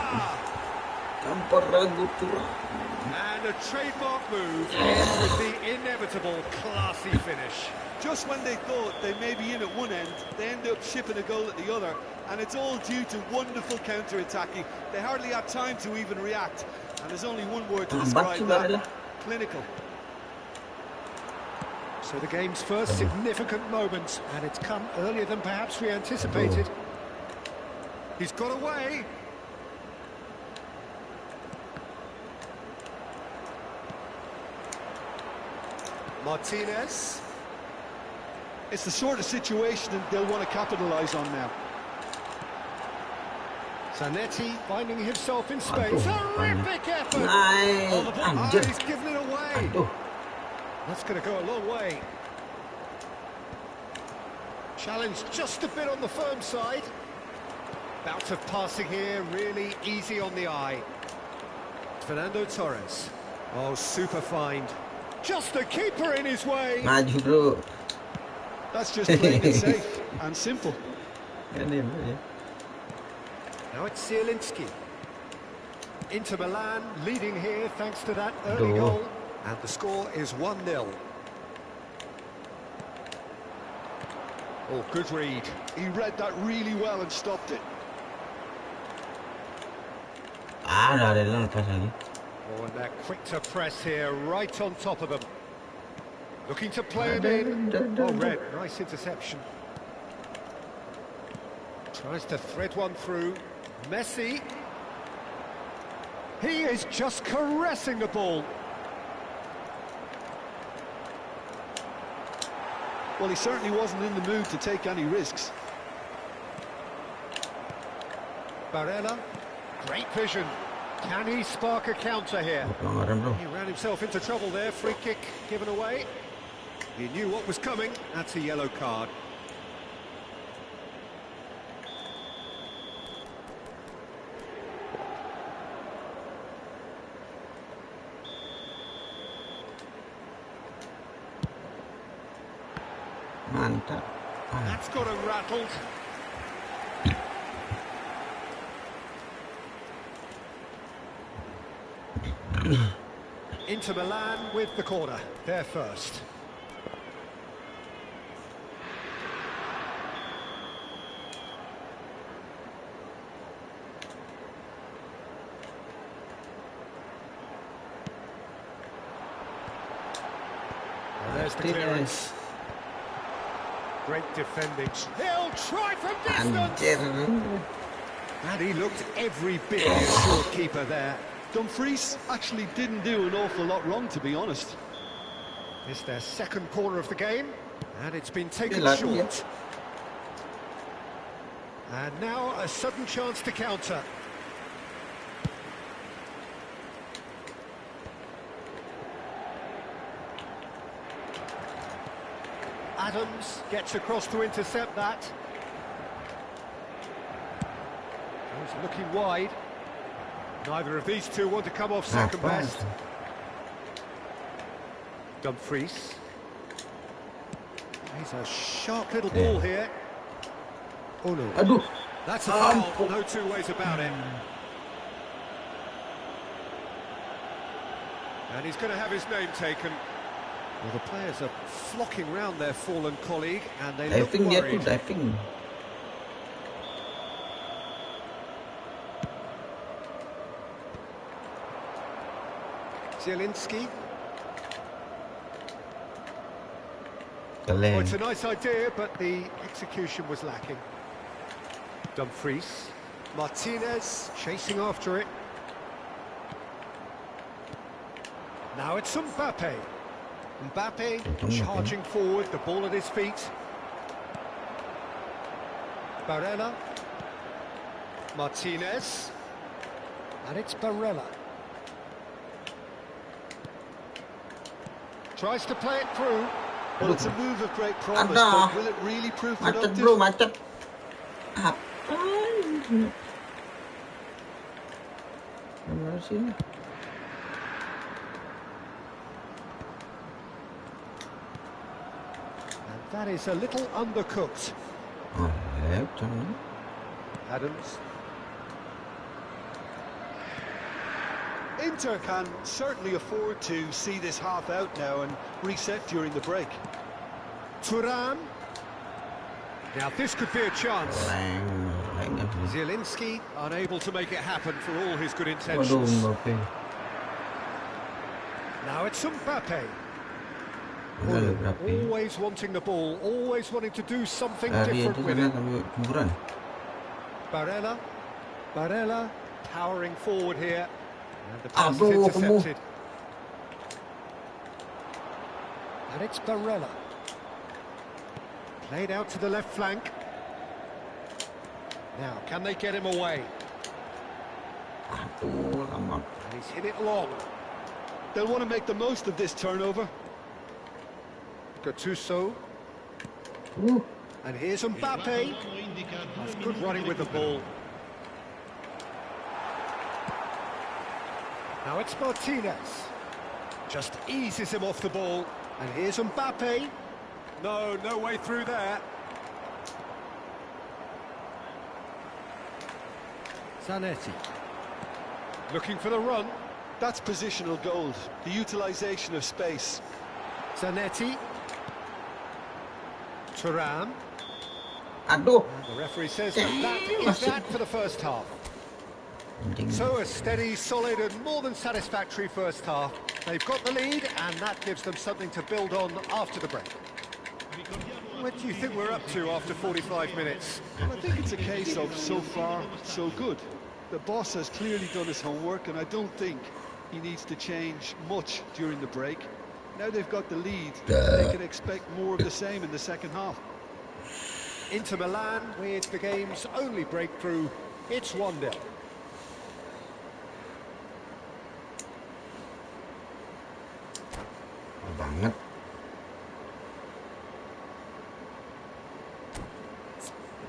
Tanpa ragu Thuram. And a trademark move ends with the inevitable classy finish. Just when they thought they may be in at one end, they end up shipping a goal at the other, and it's all due to wonderful counter-attacking. They hardly had time to even react, and there's only one word to describe that: clinical. So the game's first significant moment, and it's come earlier than perhaps we anticipated. He's got away. Martinez. It's the sort of situation that they'll want to capitalise on now. Zanetti finding himself in space. Terrific effort! Nice. Oh, the ball. Oh, he's given it away. That's going to go a long way. Challenge just a bit on the firm side. Bout of passing here, really easy on the eye. Fernando Torres. Oh, super find. Just a keeper in his way. Maju bro. That's just playing it safe and simple. Now it's Zielinski. Inter Milan leading here thanks to that early goal. And the score is 1-0. Oh, good read. He read that really well and stopped it. Dah lepas lagi. Oh, and they're quick to press here, right on top of them. Looking to play him in. Oh, Red, nice interception. Tries to thread one through. Messi. He is just caressing the ball. Well, he certainly wasn't in the mood to take any risks. Barella, great vision. Can he spark a counter here? He ran himself into trouble there. Free kick given away. He knew what was coming. That's a yellow card. Mantap. That's got him rattled. Inter Milan with the corner. They're first. And there's the clearance. Great defending. He'll try from distance. And he looked every bit a sure keeper there. Dumfries actually didn't do an awful lot wrong, to be honest. It's their second corner of the game, and it's been taken short. And now a sudden chance to counter. Adams gets across to intercept that. He's looking wide. Neither of these two want to come off second best. Dumfries. He's a sharp little ball here. Oh no. That's a foul. No two ways about it. And he's going to have his name taken. Well, the players are flocking round their fallen colleague, and they look worried. Zielinski. Oh, it's a nice idea, but the execution was lacking. Dumfries. Martinez chasing after it. Now it's Mbappe. Mbappe charging forward, the ball at his feet. Barella. Martinez. And it's Barella. Tries to play it through. Well, it's a move of great promise, but will it really prove productive? And That is a little undercooked. Adams. Inter can certainly afford to see this half out now and reset during the break. Thuram. Now this could be a chance. Zielinski unable to make it happen for all his good intentions. Now it's Mbappe. Always wanting the ball, always wanting to do something different with it. Barella powering forward here. And the pass is intercepted. And it's Barella. Played out to the left flank. Now, can they get him away? And he's hit it long. They'll want to make the most of this turnover. Gattuso. And here's Mbappe. That's good running with the ball. Now it's Martinez. Just eases him off the ball. And here's Mbappe. No way through there. Zanetti. Looking for the run. That's positional gold, the utilisation of space. Zanetti. Thuram. And the referee says that is that for the first half. So a steady, solid and more than satisfactory first half. They've got the lead and that gives them something to build on after the break. What do you think we're up to after 45 minutes? Well, I think it's a case of so far, so good. The boss has clearly done his homework and I don't think he needs to change much during the break. Now they've got the lead, they can expect more of the same in the second half. Inter Milan with the game's only breakthrough. It's 1-0. Banget.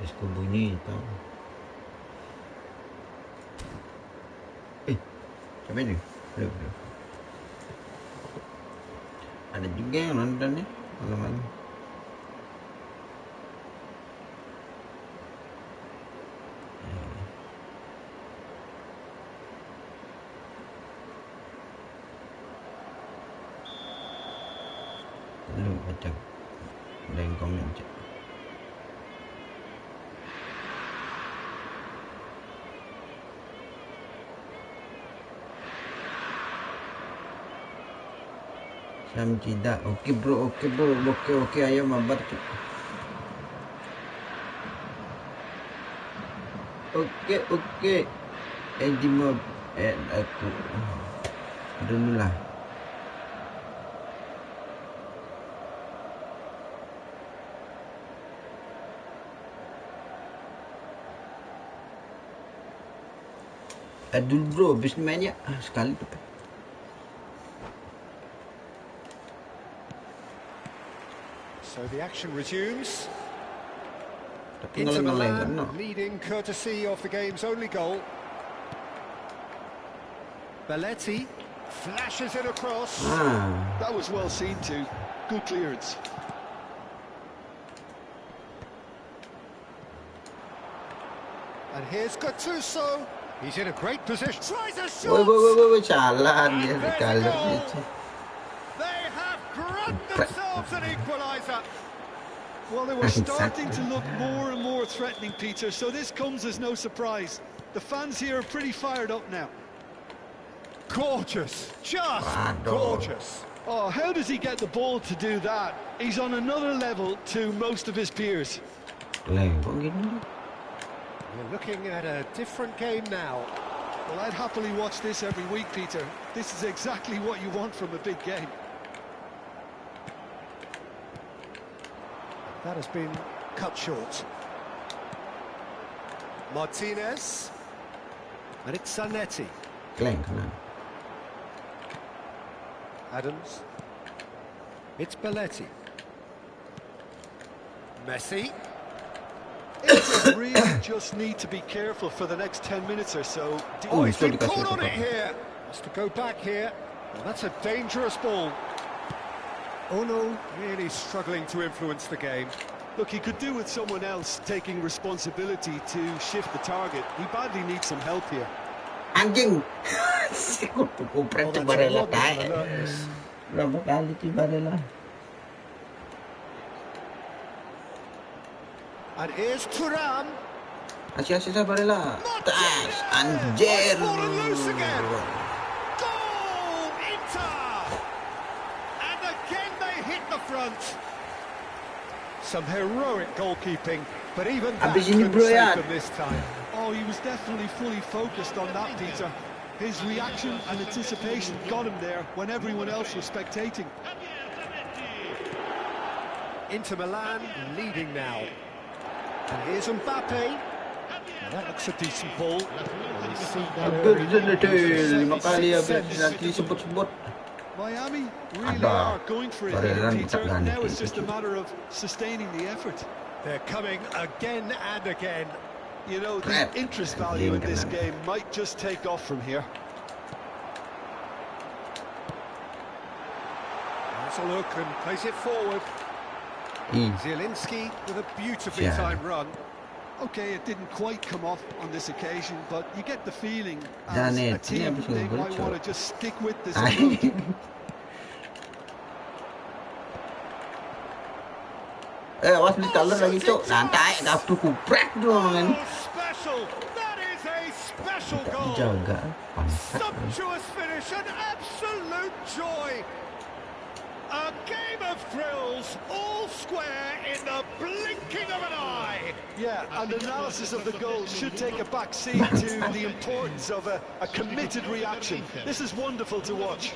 Disco bunyi tau. Siapa ini? Belum. Ada juga yang nonton nih malam ini. Belum macam ada yang komen cak. Sam tidak. Okey bro, okey ayo mabar tu. Okey. Edimo aku. Dululah. Aduh bro, habis main ya sekali tu. So the action resumes. Inter Milan leading courtesy of the game's only goal. Belletti flashes it across. That was well seen too. Good clearance. And here's Gattuso. He's in a great position. Tries a shot. Woi, salah dia sekali. They have grabbed themselves an equaliser. Well, they were starting to look more and more threatening, Peter, so this comes as no surprise. The fans here are pretty fired up now. Gorgeous, just gorgeous. Oh, how does he get the ball to do that? He's on another level to most of his peers. We're looking at a different game now. Well, I'd happily watch this every week, Peter. This is exactly what you want from a big game. That has been cut short. Martinez. And it's Zanetti. Adams. It's Belletti. Messi. Inter really just need to be careful for the next 10 minutes or so. Oh, he's been caught on it here. Has to go back here. Well, that's a dangerous ball. Oh no, really struggling to influence the game. Look, he could do with someone else taking responsibility to shift the target. He badly needs some help here. Anjing. Kupret tuh Barella tae. Berapa kali tuh Barella? And here's Thuram. Asyik saya Barella. Tas, anjir. Goal, Inter! And again they hit the front. Some heroic goalkeeping, but even that couldn't save them this time. Oh, he was definitely fully focused on that, Peter. His reaction and anticipation got him there when everyone else was spectating. Inter Milan leading now. And here's Mbappe. Now that looks a decent ball. Miami really are going for it here, Peter. Now it's just a matter of sustaining the effort. They're coming again and again. You know, the interest value in this game might just take off from here. Has a look and plays it forward. Zielinski with a beautifully timed run. Okay, it didn't quite come off on this occasion, but you get the feeling as a team they might want to just stick with this approach. Awas beli color lagi cok, santai, dah tuh kupret doang kan. Special, that is a special goal. Jaga, Sumptuous finish, an absolute joy. A game of thrills, all square in the blinking of an eye. Yeah, and analysis of the goal should take a back seat to the importance of a committed reaction. This is wonderful to watch.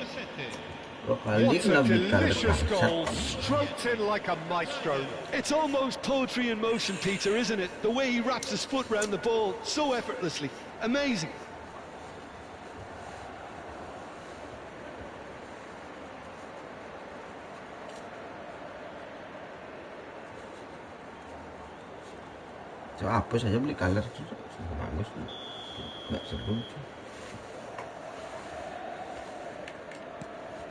What a delicious goal, stroked in like a maestro. It's almost poetry in motion, Peter, isn't it? The way he wraps his foot round the ball so effortlessly. Amazing. So hapus aja beli color tuh, bagus tuh, nggak seru.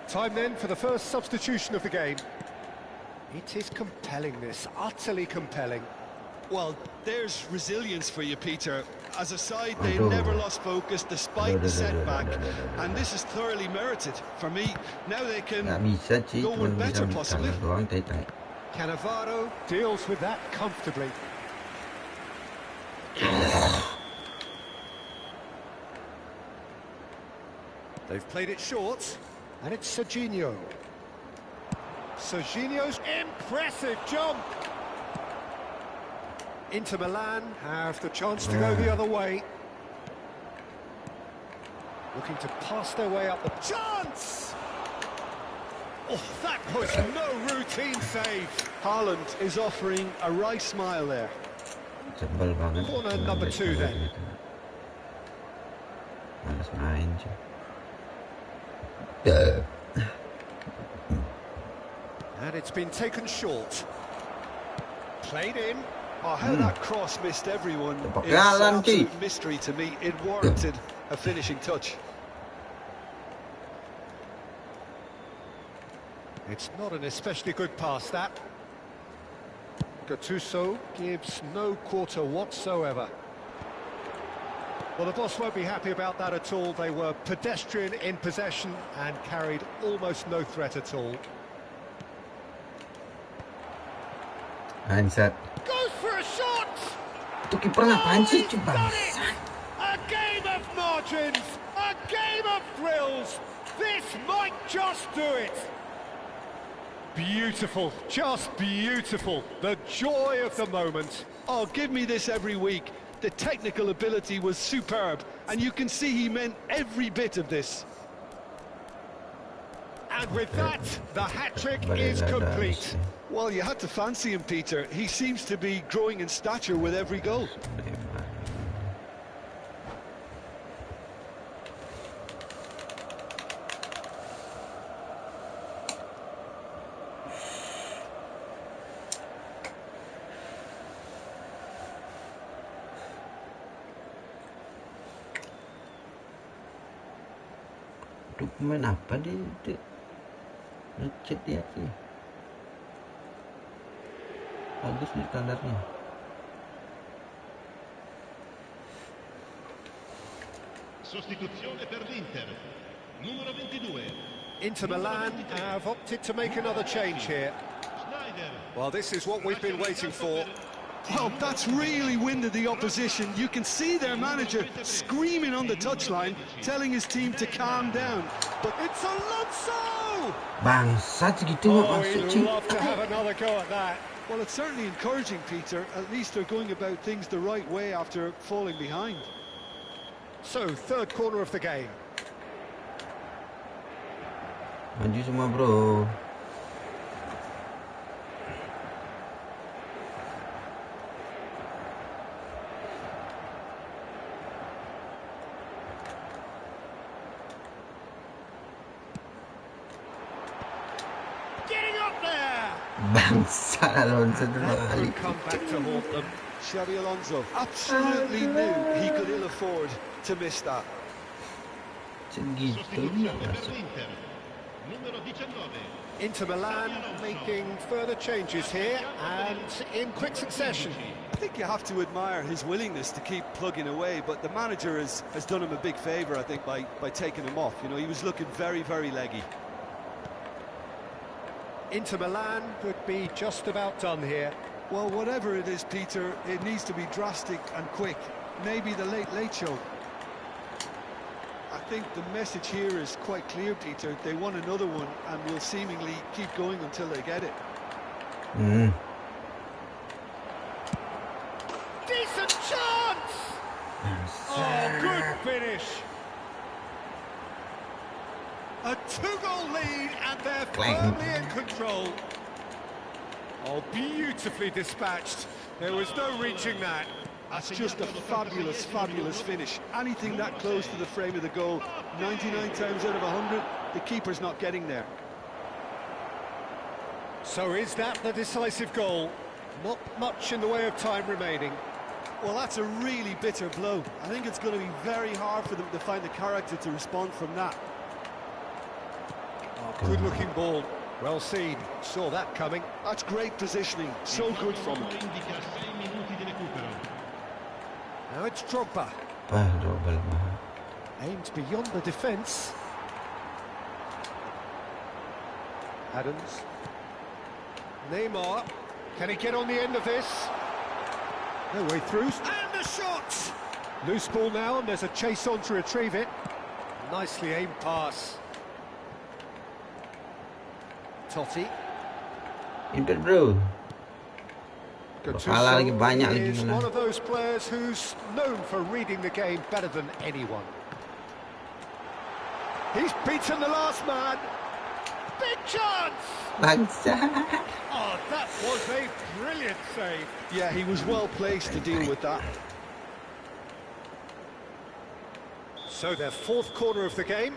Time then for the first substitution of the game. It is compelling, this, utterly compelling. Well, there's resilience for you, Peter. As a side, they never lost focus despite the setback, and this is thoroughly merited. For me, now they can go one better, possibly. Cannavaro deals with that comfortably. They've played it short, and it's Serginho. Serginho's impressive jump. Inter Milan have the chance to go the other way. Looking to pass their way up the chance! Oh, that was no routine save. Haaland is offering a right smile there. Corner number 2 then. Males main sih. And it's been taken short. Played in. Oh, how that cross missed everyone is Jalan, an absolute mystery to me. It warranted a finishing touch. It's not an especially good pass, that. Gattuso gives no quarter whatsoever. Well, the boss won't be happy about that at all. They were pedestrian in possession and carried almost no threat at all. Mindset. Goes for a shot! Tuh kiper ngapain sih coba? A game of margins, a game of thrills. This might just do it. Beautiful, just beautiful. The joy of the moment. Oh, give me this every week. The technical ability was superb, and you can see he meant every bit of this. And with that, the hat-trick is complete. Well, you had to fancy him, Peter. He seems to be growing in stature with every goal. Pemain apa dia? Ngechat dia sih. Bagus nih standarnya. Sostituzione per l'Inter. Numero 22. Inter Milan have opted to make another change here. Well, this is what we've been waiting for. Well, that's really winded the opposition. You can see their manager screaming on the touchline, telling his team to calm down. But it's Alonso! Bangsat segitu nggak Oh, masuk he'd sih. love to have another go at that. Well, it's certainly encouraging, Peter. At least they're going about things the right way after falling behind. So, third corner of the game. Maju semua bro. Getting up there! Bangsat Alonso dua kali. Could come back to haunt them. Xabi Alonso absolutely knew he could ill afford to miss that. Segitu Sostituzione nggak per masuk. l'Inter. Numero 19. Inter Milan making further changes here and in quick succession. I think you have to admire his willingness to keep plugging away, but the manager has done him a big favour, I think, by taking him off. You know, he was looking very, very leggy. Inter Milan could be just about done here. Well, whatever it is, Peter, it needs to be drastic and quick. Maybe the late show. I think the message here is quite clear, Peter. They want another one and will seemingly keep going until they get it. Decent chance! Oh, good finish! A two-goal lead and they're Clang. firmly in control. Oh, beautifully dispatched. There was no reaching that. That's just a fabulous, fabulous finish. Anything that close to the frame of the goal, 99 times out of 100, the keeper's not getting there. So is that the decisive goal? Not much in the way of time remaining. Well, that's a really bitter blow. I think it's going to be very hard for them to find the character to respond from that. Oh, good-looking ball. Well seen. Saw that coming. That's great positioning. So good from him. Indica 6 minuti di recupero. Now it's Drogba. Double. Aimed beyond the defence. Adams. Neymar. Can he get on the end of this? No way through. And the shot! Loose ball now, and there's a chase on to retrieve it. Nicely aimed pass. Totti. Inter bro. Pahala lagi banyak lagi Is malah. one of those players who's known for reading the game better than anyone. He's beaten the last man. Big chance! Bangsat. Oh, that was a brilliant save. Yeah, he was well placed to deal with that. So their fourth corner of the game.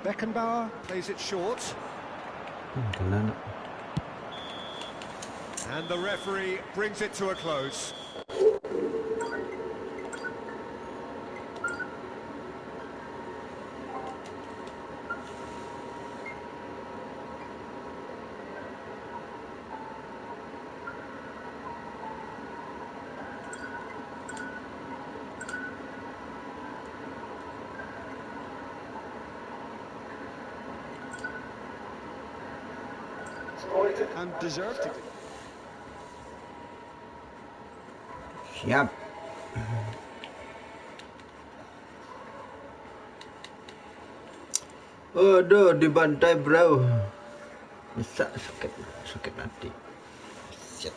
Beckenbauer plays it short. Kena. And the referee brings it to a close. And deserved to be. Siap. Aduh, dibantai bro. Bisa sakit nanti. Siap.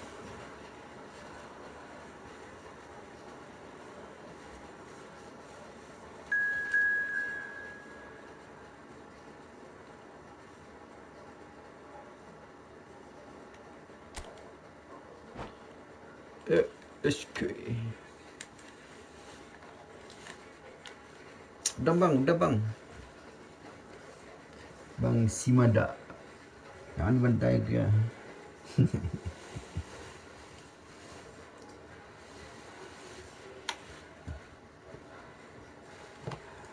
SQ. Udah bang. Bang Simada. Jangan dibantai dia.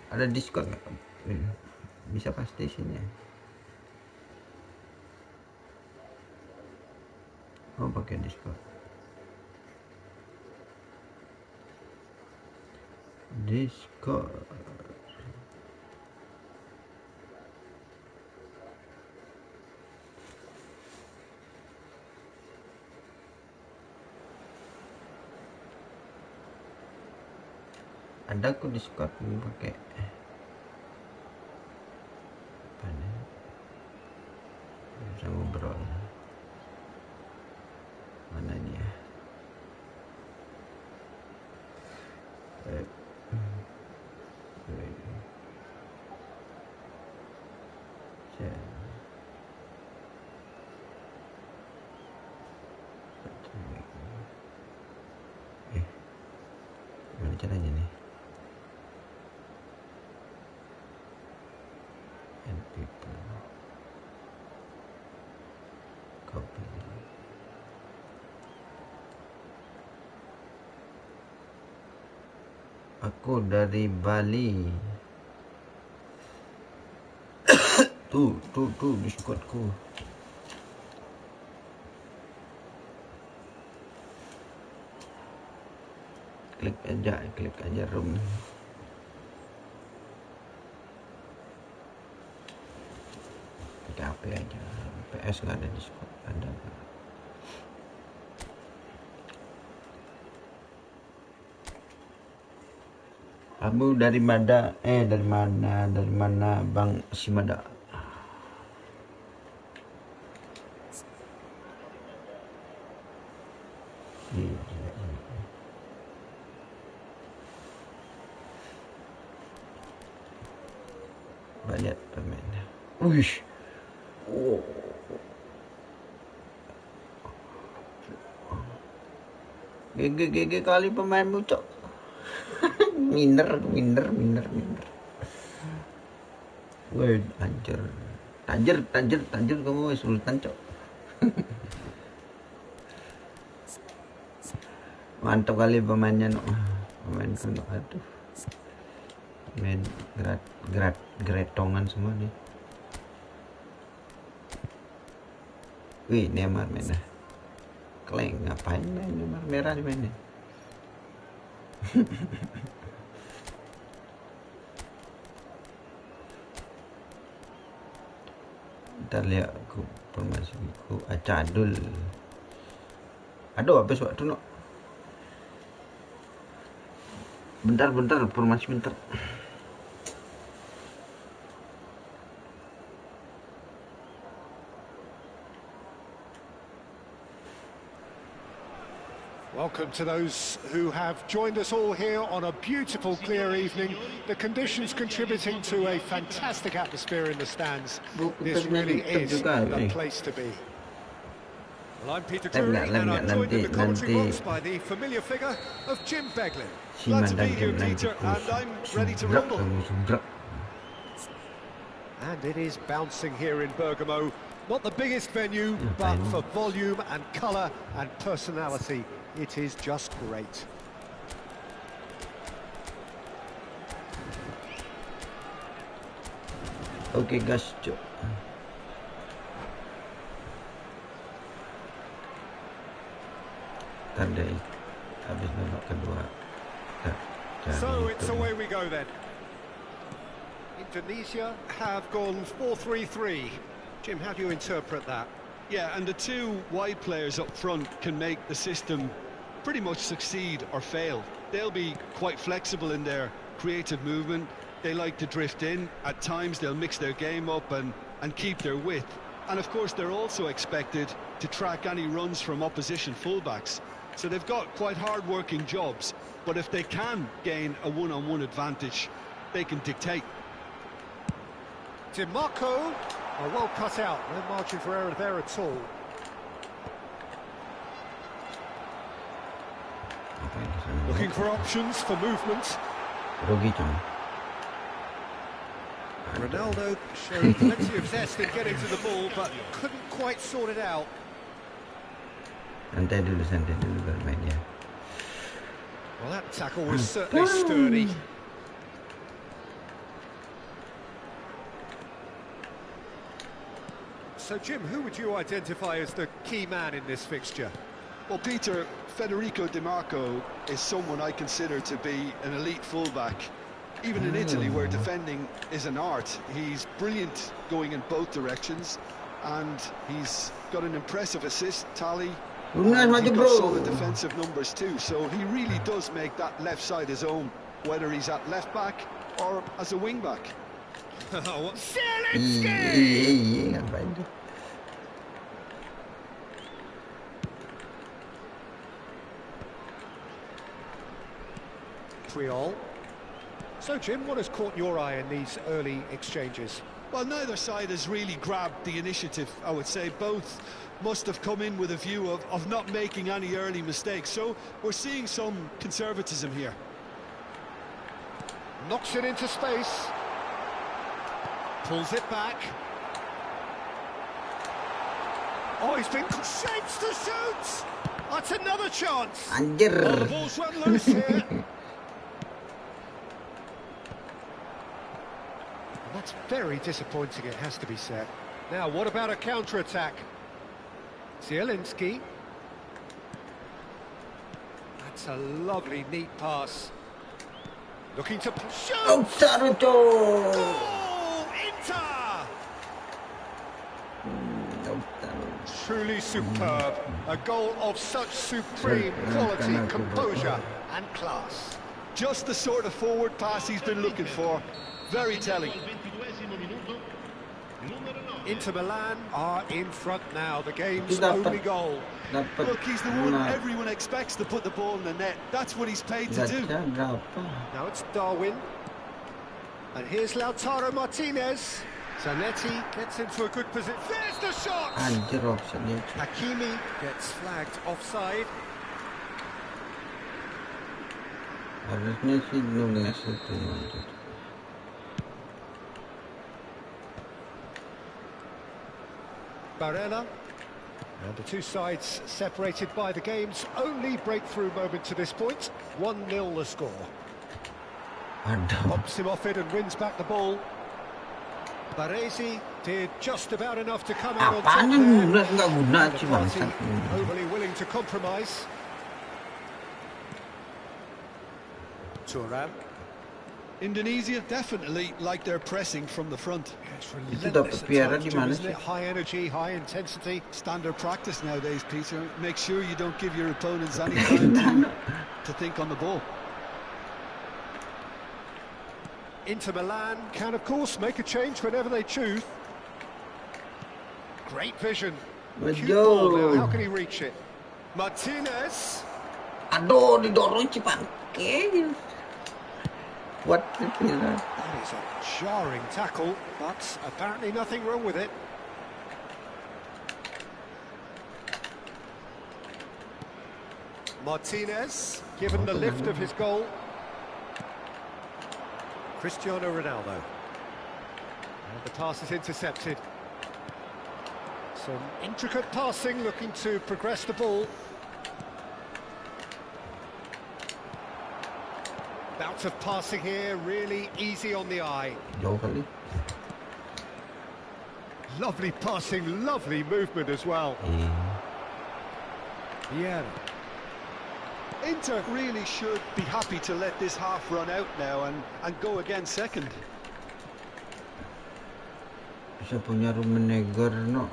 Ada diskon nggak? Bisa pasti sini. Oh, pakai Discord. Ada aku Discord pakai apa nih? Bisa ngobrol. Mana dia? Gimana caranya nih? And people copy. Aku dari Bali. tuh Discordku. Klik aja room. Pakai HP aja. PS nggak ada Discord, ada. Kamu dari mana? Dari mana Bang Simada? Banyak pemainnya. Wih. Oh. GG kali pemainmu, Cok. minder. Woi, anjir kamu sultan, Cok. Mantap kali pemainnya, no. Pemain kuno, aduh. Main gretongan semua nih. Wih, Neymar mainnya. Kleng, ngapain main Neymar merah di mainnya? Ntar lihat aku formasiku acadul. Aduh, habis waktu, no. Bentar formasi bentar. Welcome to those who have joined us all here on a beautiful, clear evening. The conditions contributing to a fantastic atmosphere in the stands. This really is the place to be. Well, I'm Peter Drury, and I'm joined in the commentary box by the familiar figure of Jim Beglin. Glad to be here, Peter, and I'm ready to rumble. And it is bouncing here in Bergamo. Not the biggest venue, but for volume and colour and personality, it is just great. Oke, gas, Cok. Tanda habis babak kedua. So it's away we go then. Indonesia have gone 4-3-3. Jim, how do you interpret that? Yeah, and the two wide players up front can make the system pretty much succeed or fail. They'll be quite flexible in their creative movement. They like to drift in. At times they'll mix their game up and keep their width. And of course they're also expected to track any runs from opposition fullbacks. So they've got quite hard-working jobs, but if they can gain a one-on-one advantage, they can dictate. DiMarco, well cut out, no margin for error there at all. Looking for options for movement. Ronaldo showed plenty of zest in getting to the ball, but couldn't quite sort it out. Santai dulu bermain ya. Well, that tackle was certainly sturdy. So, Jim, who would you identify as the key man in this fixture? Well, Peter, Federico Di Marco is someone I consider to be an elite fullback. Even in Italy, where defending is an art, he's brilliant going in both directions, and he's got an impressive assist tally. And he's got solid defensive numbers too, so he really does make that left side his own, whether he's at left back or as a wing back. Triol. So, Jim, what has caught your eye in these early exchanges? Well, neither side has really grabbed the initiative, I would say. Both must have come in with a view of not making any early mistakes, so we're seeing some conservatism here. Knocks it into space. Pulls it back. Oh, he's been shapes to shoot! That's another chance! Oh, the ball's run loose here. That's very disappointing, it has to be said. Now, what about a counter-attack? Zielinski. That's a lovely, neat pass. Looking to shoot! Goal! Inter! Truly superb. A goal of such supreme quality, composure and class. Just the sort of forward pass he's been looking for. Very telling. Inter Milan are in front now, the game's only goal. Look, he's the one everyone expects to put the ball in the net. That's what he's paid to do. Now it's Darwin. And here's Lautaro Martinez. Zanetti gets into a good position. There's the shot! Hakimi gets flagged offside. Barella, and the two sides separated by the game's only breakthrough moment to this point. 1-0 the score. Pops him off it and wins back the ball. Baresi did just about enough to come out on top there. Overly willing to compromise. Thuram. Indonesia definitely like their pressing from the front. It's relentless at times, isn't it? High energy, high intensity. Standard practice nowadays, Peter. Make sure you don't give your opponents any time to think on the ball. Inter Milan can, of course, make a change whenever they choose. Great vision. Cute ball now. How can he reach it? Martinez. Aduh, didorong Cipan. What? That is a jarring tackle, but apparently nothing wrong with it. Martinez, given the lift of his goal. Cristiano Ronaldo. And the pass is intercepted. Some intricate passing, looking to progress the ball. Bout of passing here, really easy on the eye. Lovely passing, lovely movement as well. Yeah. Inter really should be happy to let this half run out now and go again second. Bisa punya Rumenegar, no?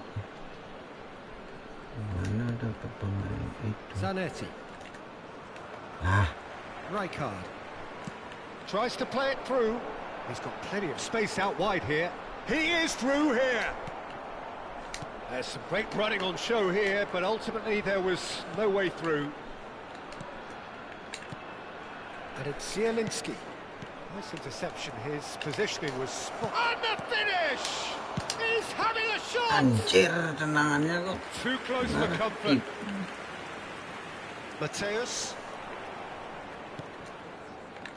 Mana dapat pemain itu? Zanetti. Ah. Rijkaard. Tries to play it through. He's got plenty of space out wide here. He is through here. There's some great running on show here, but ultimately there was no way through. And it's Zielinski. Nice interception. His positioning was spot. And the finish! He's having a shot! Anjir, tendangannya kok. Too close for comfort. Mateus.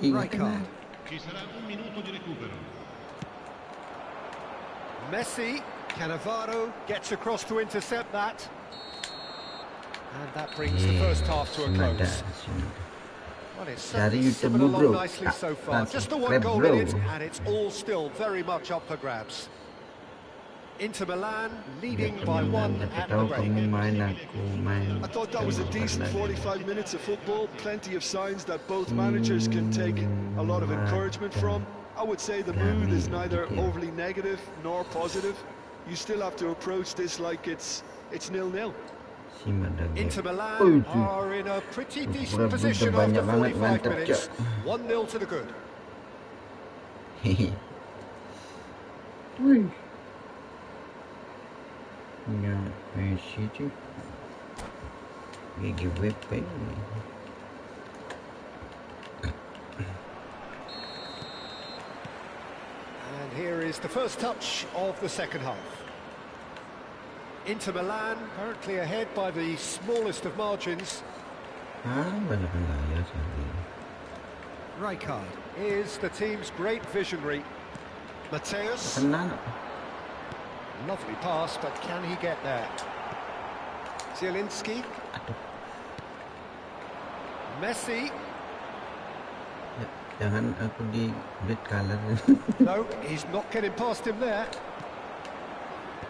Rijkaard. Ci sarà un minuto di recupero. Messi. Cannavaro gets across to intercept that. And that brings the first half to a close. Well, it's certainly simmered along nicely so far. Just the one goal in it, and it's all still very much up for grabs. Inter Milan leading by 1 at the break. I thought that was a decent 45 minutes of football. Plenty of signs that both managers can take a lot of encouragement from. I would say the mood is neither overly negative nor positive. You still have to approach this like it's 0-0. Inter Milan are in a pretty decent position after 45 minutes. 1-0 to the good. Punya Messi tu gigi webpage ni. And here is the first touch of the second half. Inter Milan currently ahead by the smallest of margins. Banyak gaya sekali. Rijkaard is the team's great visionary. Mateus. Senang. Lovely pass, but can he get there? Zielinski. Messi. Jangan aku di red color. No, he's not getting past him there.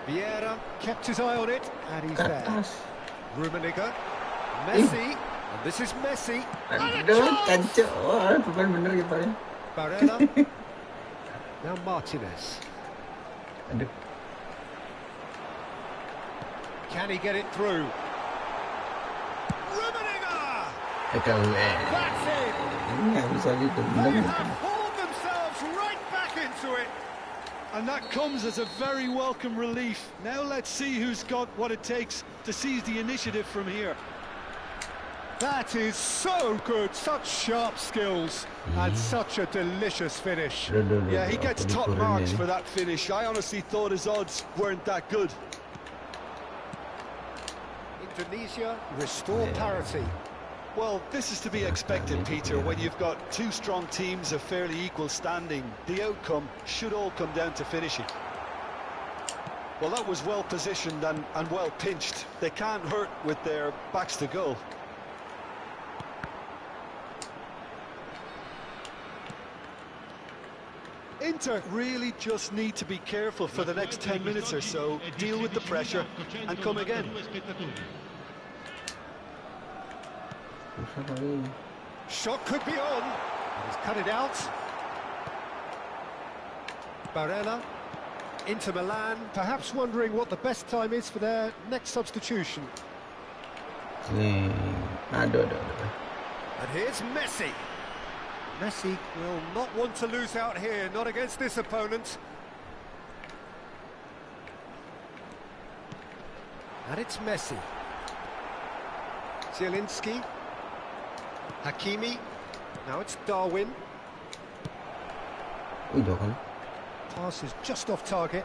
Vieira kept his eye on it, and he's there. Rummenigge. Messi. And this is Messi. Aduh, kacau. Bukan bener gitu. Barella. Now Martinez. Aduh. Can he get it through? Rummenigge! That's it! They have hauled themselves right back into it. And that comes as a very welcome relief. Now let's see who's got what it takes to seize the initiative from here. That is so good, such sharp skills, and such a delicious finish. Yeah, he gets top marks for that finish. I honestly thought his odds weren't that good. Indonesia restore parity. Well, this is to be expected, Peter, when you've got two strong teams of fairly equal standing. The outcome should all come down to finishing. Well, that was well positioned and well pinched. They can't hurt with their backs to goal. Inter really just need to be careful for the next 10 minutes or so, deal with the pressure and come again. Shot could be on. He's cut it out. Barella. Inter Milan, perhaps wondering what the best time is for their next substitution. And here's Messi. Messi will not want to lose out here, not against this opponent. And it's Messi. Zielinski. Hakimi. Now it's Darwin. Pass is just off target.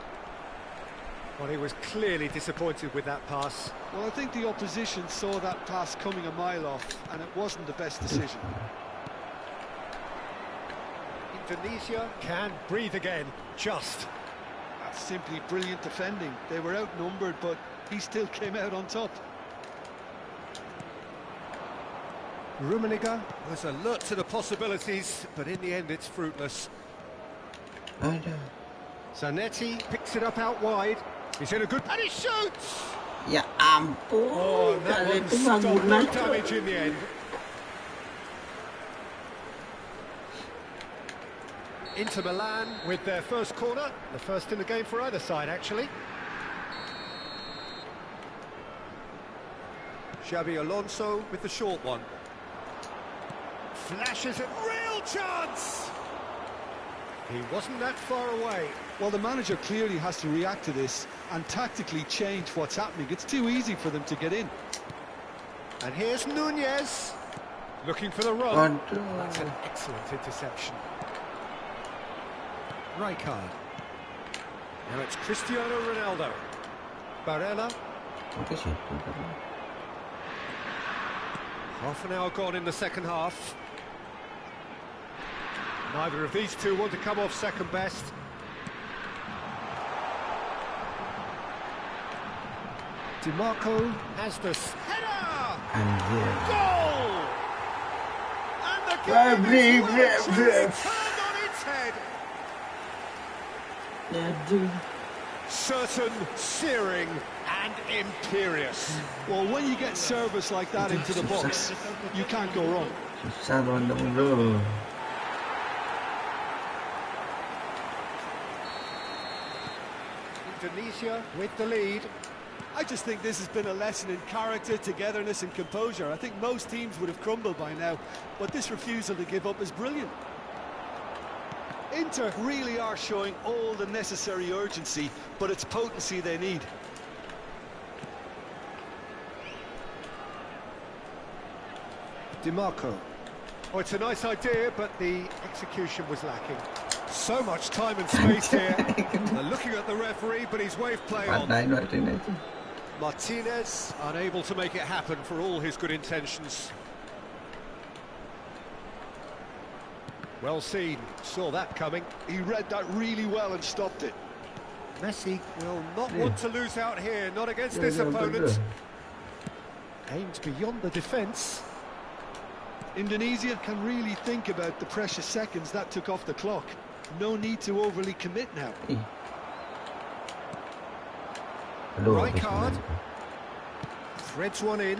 Well, he was clearly disappointed with that pass. Well, I think the opposition saw that pass coming a mile off, and it wasn't the best decision. Indonesia can breathe again, just. That's simply brilliant defending. They were outnumbered, but he still came out on top. Rummenigge was alert to the possibilities, but in the end it's fruitless. Zanetti picks it up out wide. He's in a good... and he shoots! Ya ampun. Oh, that one stopped no damage in the end. Inter Milan with their first corner, the first in the game for either side, actually. Xabi Alonso with the short one. Flashes a real chance! He wasn't that far away. Well, the manager clearly has to react to this and tactically change what's happening. It's too easy for them to get in. And here's Nunez, looking for the run. That's an excellent interception. Rijkaard. Now it's Cristiano Ronaldo. Barella. Half an hour gone in the second half. Neither of these two want to come off second best. DiMarco has the header! Goal! And the game is turned on its head. certain, searing, and imperious. Well, when you get service like that into the box, you can't go wrong. Susah teman-teman bro. Indonesia with the lead. I just think this has been a lesson in character, togetherness and composure. I think most teams would have crumbled by now, but this refusal to give up is brilliant. Inter really are showing all the necessary urgency, but it's potency they need. DiMarco. Oh, it's a nice idea, but the execution was lacking. So much time and space here. They're looking at the referee, but he's waved play on. Martinez, unable to make it happen for all his good intentions. Well seen, saw that coming. He read that really well and stopped it. Messi will not want to lose out here, not against this opponent. Aimed beyond the defence. Indonesia can really think about the precious seconds that took off the clock. No need to overly commit now. Right card. Threads one in.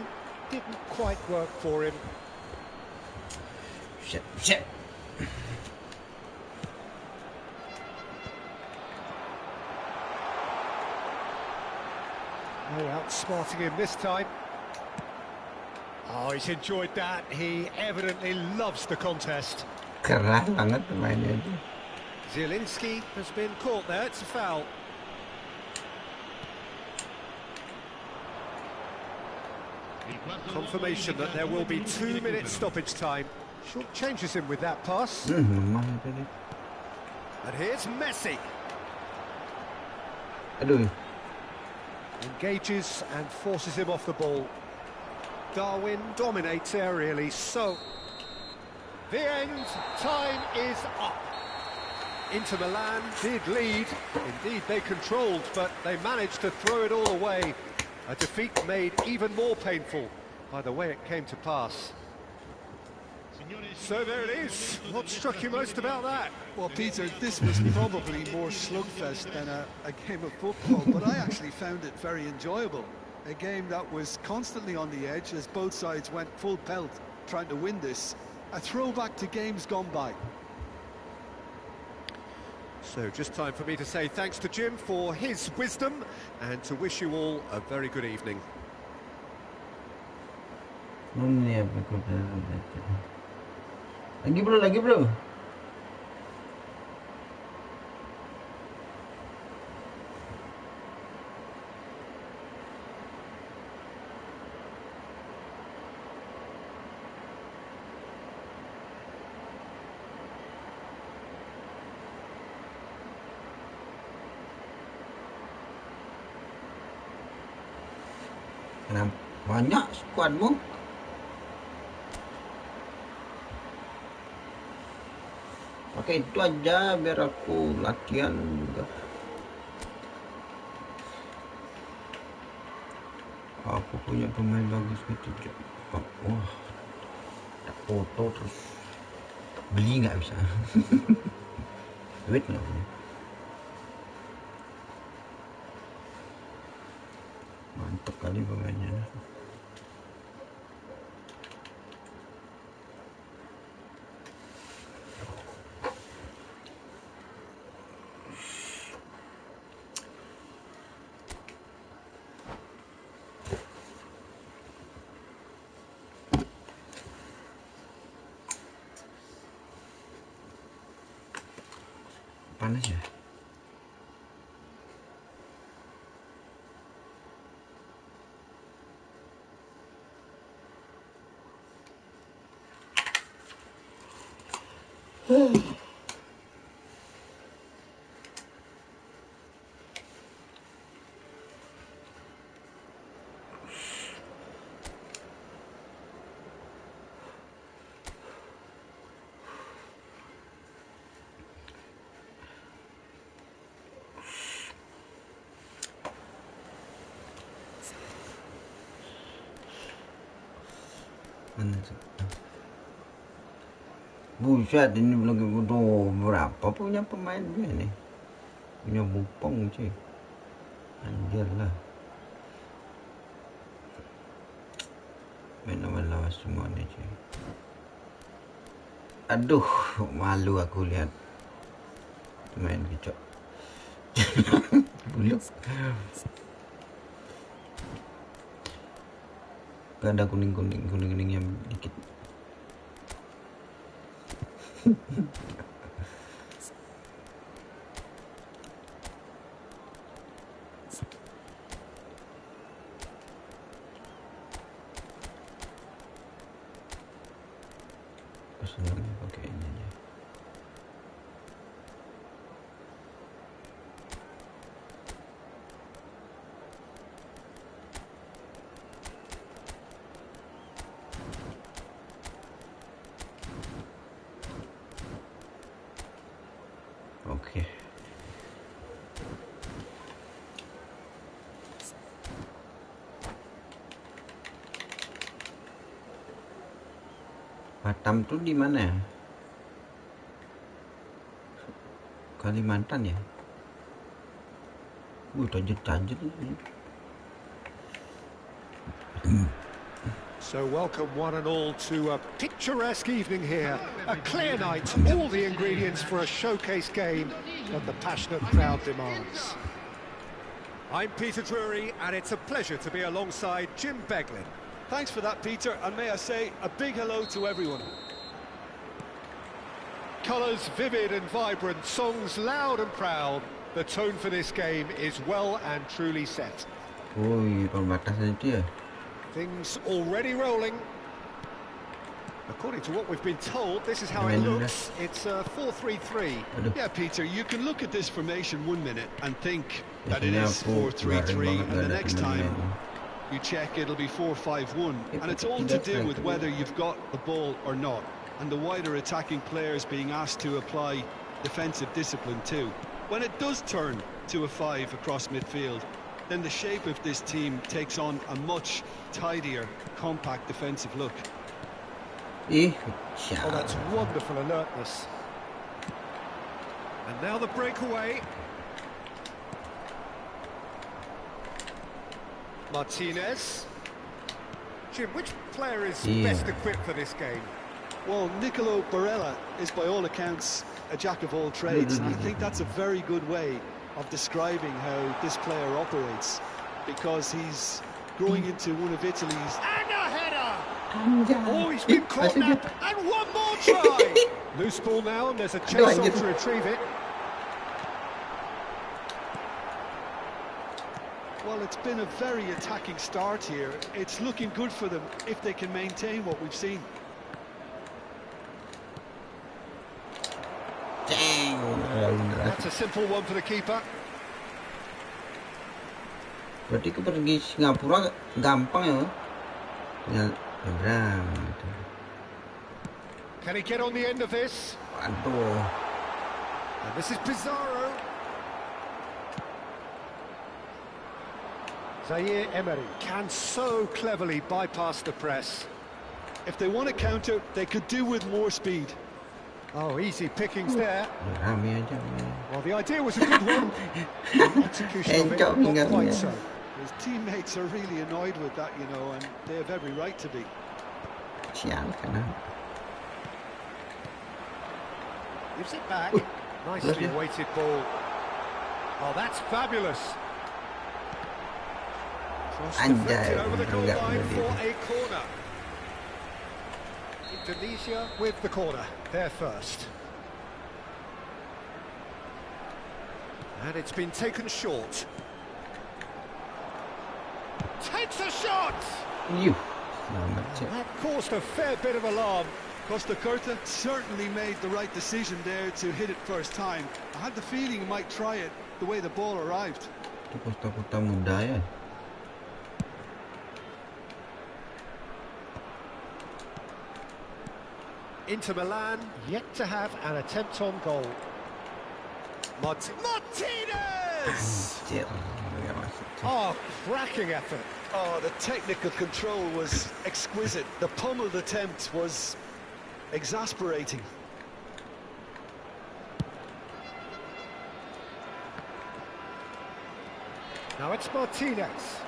Didn't quite work for him. Shit. No outsmarting him this time. Oh, he's enjoyed that. He evidently loves the contest. Keras banget pemainnya itu. Zielinski has been caught there. It's a foul. Confirmation that there will be 2 minutes stoppage time. Short changes him with that pass. And here's Messi. Aduh. Engages and forces him off the ball. Darwin dominates aerially, so the end, time is up. Inter Milan did lead, indeed they controlled, but they managed to throw it all away. A defeat made even more painful by the way it came to pass. So there it is. What struck you most about that? Well, Peter, this was probably more slugfest than a game of football, but I actually found it very enjoyable. A game that was constantly on the edge as both sides went full pelt trying to win this. A throwback to games gone by. So just time for me to say thanks to Jim for his wisdom and to wish you all a very good evening. Lagi bro. Banyak skuadmu. Pakai itu aja biar aku latihan juga. Aku punya pemain bagus gitu. Wah, ada foto terus beli nggak bisa. Duit nggak punya. Mantap kali pemainnya. Panas ya? Buset, ini lagi berapa punya pemain dia nih? Punya Bupong cuy. Anjir lah. Main lawan semua ni cuy. Aduh, malu aku lihat main kicok. Belum. Gak ada kuning yang dikit. Senangnya pakai ini aja. Oke. Batam tuh di mana ya? Kalimantan ya? Tajet ini. So welcome one and all to a picturesque evening here. A clear night, all the ingredients for a showcase game that the passionate crowd demands. I'm Peter Drury, and it's a pleasure to be alongside Jim Beglin. Thanks for that, Peter, and may I say a big hello to everyone. Colours vivid and vibrant, songs loud and proud. The tone for this game is well and truly set. Ui, pembatasan itu ya? Things already rolling. According to what we've been told, this is how it looks. It's a 4-3-3. Yeah, Peter, you can look at this formation 1 minute and think that it is 4-3-3, and the next time you check, it'll be 4-5-1. And it's all to do with whether you've got the ball or not, and the wider attacking players being asked to apply defensive discipline too. When it does turn to a 5 across midfield, then the shape of this team takes on a much tidier, compact defensive look. Oh, that's wonderful alertness. And now the breakaway. Martinez. Jim, which player is best equipped for this game? Well, Nicolo Barella is by all accounts a jack of all trades, and I think that's a very good way of describing how this player operates, because he's growing into one of Italy's... And a header! Oh, he's been caught up, and one more try! Loose ball now, and there's a chase on to retrieve it. Well, it's been a very attacking start here. It's looking good for them if they can maintain what we've seen. That's a simple one for the keeper. Berarti pergi Singapura gampang ya? Nyebrang gitu. Can he get on the end of this? Aduh. And this is Pizarro. Zaire Emery can so cleverly bypass the press. If they want to counter, they could do with more speed. Oh, easy pickings there. Rame aja. Well, the idea was a good one. The execution of it, not quite so. His teammates are really annoyed with that, you know, and they have every right to be. Sial karena. Gives it back. Nicely weighted ball. Oh, that's fabulous. Cross deflected over the goal line for a corner. Indonesia with the corner, there first. And it's been taken short. Takes a shot! That caused a fair bit of alarm. Costa Curta certainly made the right decision there to hit it first time. I had the feeling he might try it the way the ball arrived. Itu Costa muda ya. Inter Milan yet to have an attempt on goal. Martinez! Oh, cracking effort. Oh, the technical control was exquisite. The pummeled attempt was exasperating. Now it's Martinez.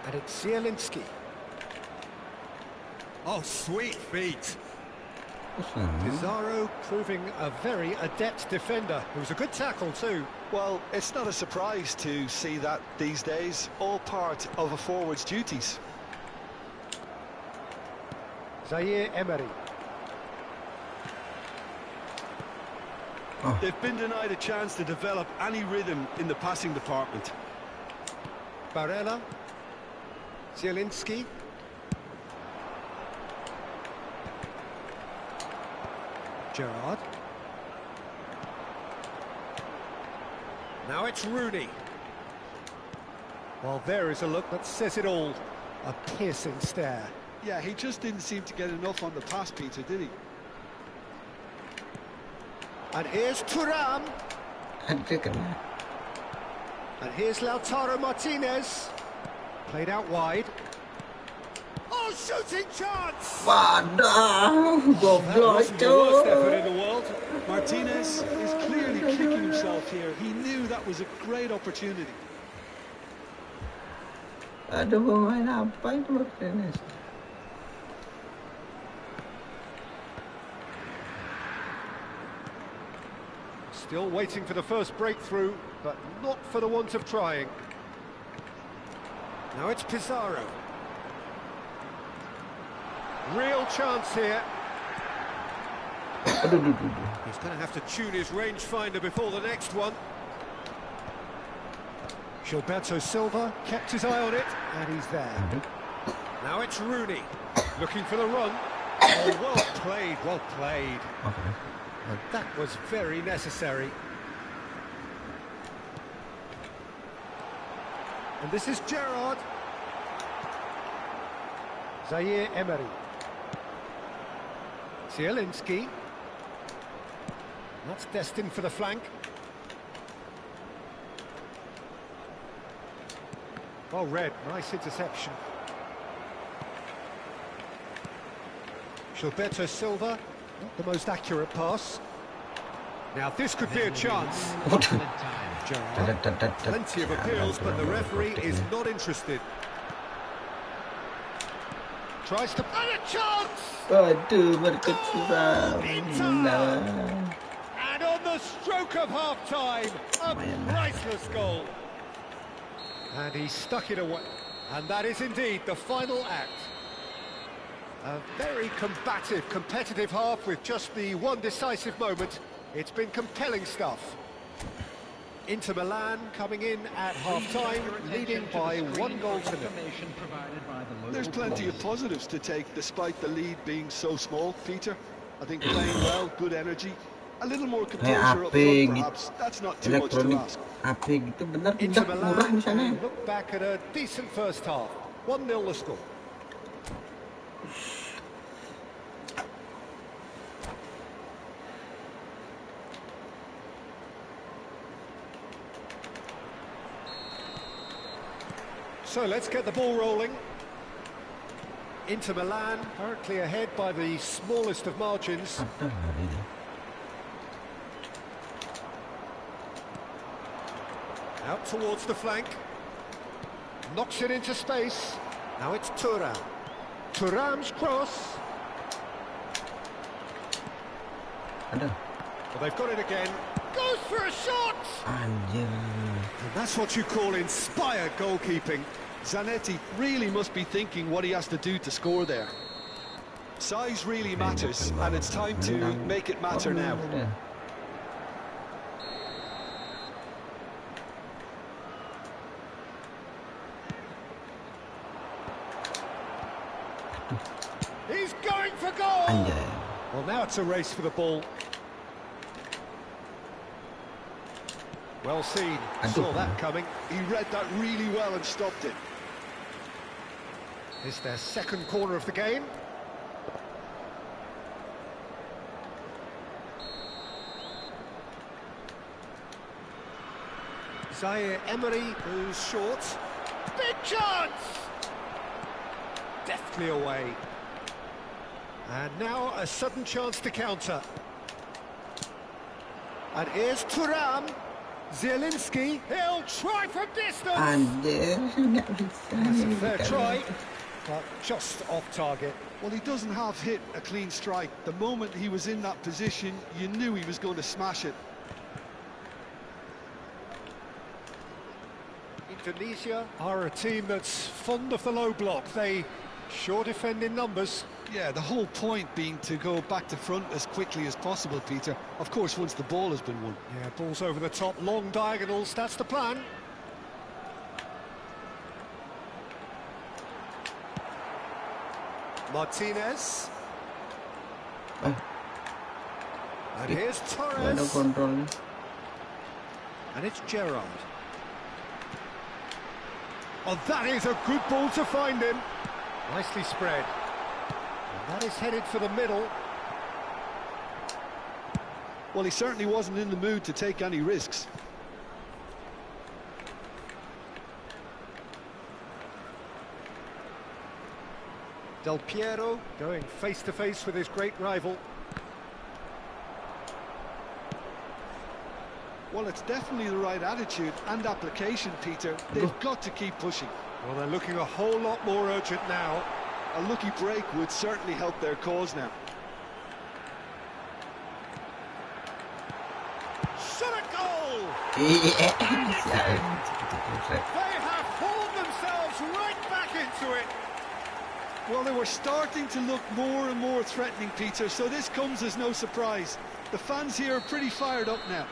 And it's Zielinski. Oh, sweet feet. Pizarro proving a very adept defender. It was a good tackle too. Well, it's not a surprise to see that these days, all part of a forward's duties. Zaire Emery. Oh. They've been denied a chance to develop any rhythm in the passing department. Barella. Zielinski. Gerrard. Now it's Rooney. Well, there is a look that says it all. A piercing stare. Yeah, he just didn't seem to get enough on the pass, Peter, did he? And here's Thuram. And here's Lautaro Martinez. Played out wide. Oh, shooting chance! Waduh, goblok The worst effort in the world. Martinez is clearly kicking himself here. He knew that was a great opportunity. Aduh, main apa itu Martinez? Still waiting for the first breakthrough, but not for the want of trying. Now it's Pizarro. Real chance here. He's going to have to tune his rangefinder before the next one. Gilberto Silva kept his eye on it, and he's there. Now it's Rooney, looking for the run. Oh, well played, well played. Okay. And that was very necessary. And this is Gerrard. Zaire Emery. Zielinski. That's destined for the flank. Well read, nice interception. Gilberto Silva, not the most accurate pass. Now this could be a chance. Gerrard, plenty of appeals, but the referee is not interested. Tries to... And a chance! Aduh, berkecuali. And on the stroke of half-time, a priceless goal. And he stuck it away. And that is indeed the final act. A very combative, competitive half with just the one decisive moment. It's been compelling stuff. Inter Milan coming in at half-time, leading by 1 goal to 0. There's plenty of positives to take despite the lead being so small, Peter. I think playing well, good energy, a little more composure up front perhaps. That's not too much to ask. Gitu bener, Inter udah murah di sana. Milan look back at a decent first half. 1-0 the score. So let's get the ball rolling. Inter Milan currently ahead by the smallest of margins. Out towards the flank. Knocks it into space. Now it's Thuram. Thuram's cross. Well, they've got it again. Goes for a shot! Anjir. And that's what you call inspired goalkeeping. Zanetti really must be thinking what he has to do to score there. Size really matters, and it's time to make it matter now. He's going for goal! Well, now it's a race for the ball. Well seen, saw that coming. He read that really well and stopped it. It's their second corner of the game. Zaire Emery, who's short. Big chance! Deftly away. And now a sudden chance to counter. And here's Thuram. Zielinski, he'll try from distance. That's a fair try, but just off target. Well, he doesn't have hit a clean strike. The moment he was in that position, you knew he was going to smash it. Indonesia are a team that's fond of the low block. They sure defend in numbers. Yeah, the whole point being to go back to front as quickly as possible, Peter. Of course, once the ball has been won. Yeah, balls over the top, long diagonals, that's the plan. Martinez. And here's Torres. And it's Gerrard. Oh, that is a good ball to find him. Nicely spread. And that is headed for the middle. Well, he certainly wasn't in the mood to take any risks. Del Piero going face-to-face with his great rival. Well, it's definitely the right attitude and application, Peter. They've got to keep pushing. Well, they're looking a whole lot more urgent now. A lucky break would certainly help their cause now. Shot a goal! Iya. They have hauled themselves right back into it. Well, they were starting to look more and more threatening, Peter, so this comes as no surprise. The fans here are pretty fired up now.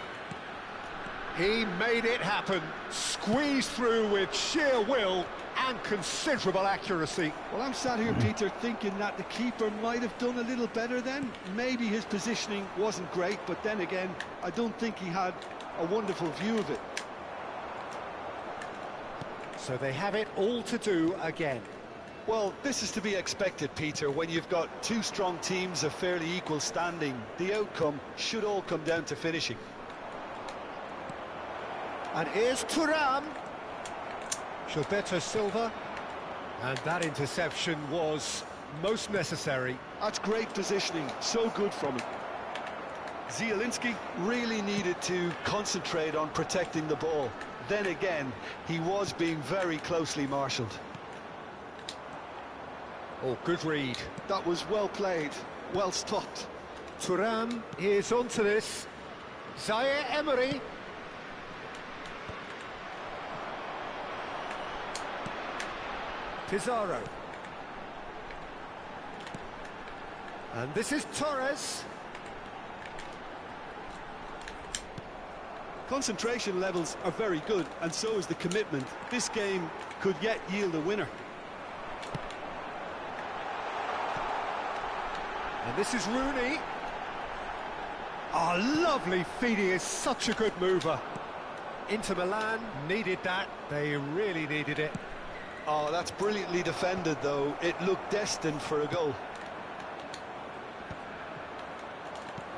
He made it happen, squeezed through with sheer will and considerable accuracy. Well, I'm sat here, Peter, thinking that the keeper might have done a little better then. Maybe his positioning wasn't great, but then again, I don't think he had a wonderful view of it. So they have it all to do again. Well, this is to be expected, Peter, when you've got two strong teams of fairly equal standing. The outcome should all come down to finishing. And here's Thuram. Gilberto Silva. And that interception was most necessary. That's great positioning, so good from him. Zielinski really needed to concentrate on protecting the ball. Then again, he was being very closely marshalled. Oh, good read. That was well played, well stopped. Thuram is onto this. Zaire Emery. Pizarro. And this is Torres. Concentration levels are very good, and so is the commitment. This game could yet yield a winner. And this is Rooney. Oh, lovely feed. He is such a good mover. Inter Milan needed that. They really needed it. Oh, that's brilliantly defended, though. It looked destined for a goal.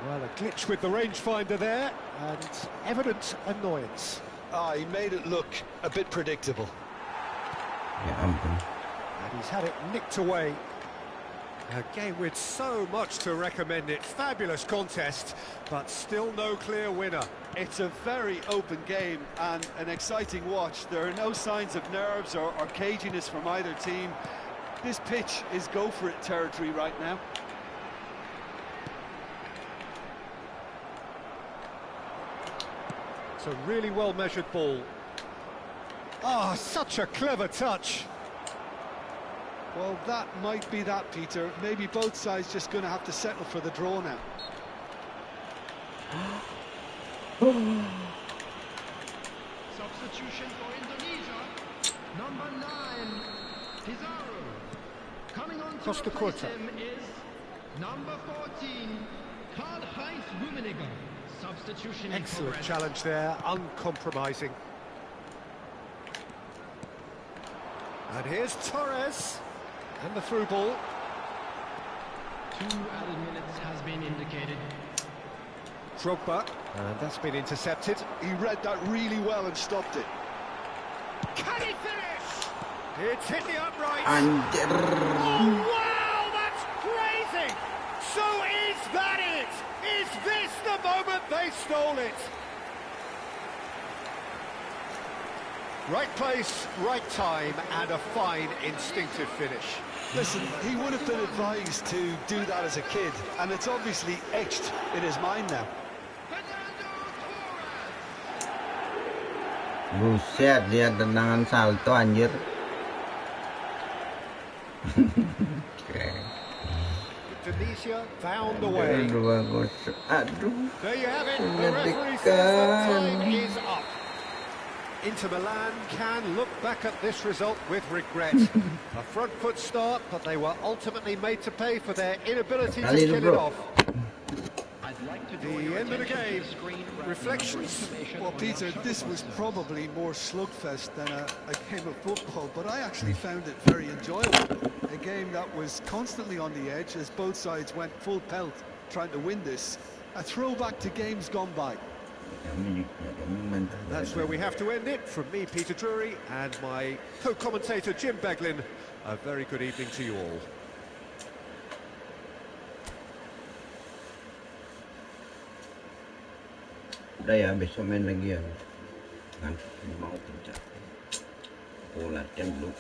Well, a glitch with the rangefinder there, and evident annoyance. Ah, he made it look a bit predictable. Ya ampun. And he's had it nicked away. A game with so much to recommend it. Fabulous contest, but still no clear winner. It's a very open game and an exciting watch. There are no signs of nerves or caginess from either team. This pitch is go-for-it territory right now. It's a really well-measured ball. Oh, such a clever touch. Well, that might be that, Peter. Maybe both sides just going to have to settle for the draw now. Substitution for Indonesia. Number 9, Pizarro. Coming on to Costa replace Curta. him is number 14, Karl-Heinz Rummenigge. Substitution in Excellent progress. challenge there, uncompromising. And here's Torres. And the through ball. 2 added minutes has been indicated. Drogba. And that's been intercepted. He read that really well and stopped it. Can he finish? It's hit the upright. Anjir. Oh, wow, that's crazy! So Is that it? Is this the moment they stole it? Right place, right time, and a fine instinctive finish. Listen, he would have been advised to do that as a kid, and it's obviously etched in his mind now. Buset, lihat tendangan salto anjir. Tunisia found the way. Aduh. There you have it. The referee says that time is up. Inter Milan can look back at this result with regret. A front foot start, but they were ultimately made to pay for their inability to get it off. The end of the game. Reflections. Well, Peter, this was probably more slugfest than a game of football, but I actually found it very enjoyable. A game that was constantly on the edge as both sides went full pelt trying to win this. A throwback to games gone by. That's where we have to end it. From me, Peter Drury, and my co-commentator, Jim Beglin, a very good evening to you all. Udah ya, besok main lagi ya. Ngantuk mau kerja. Oh, latihan belum.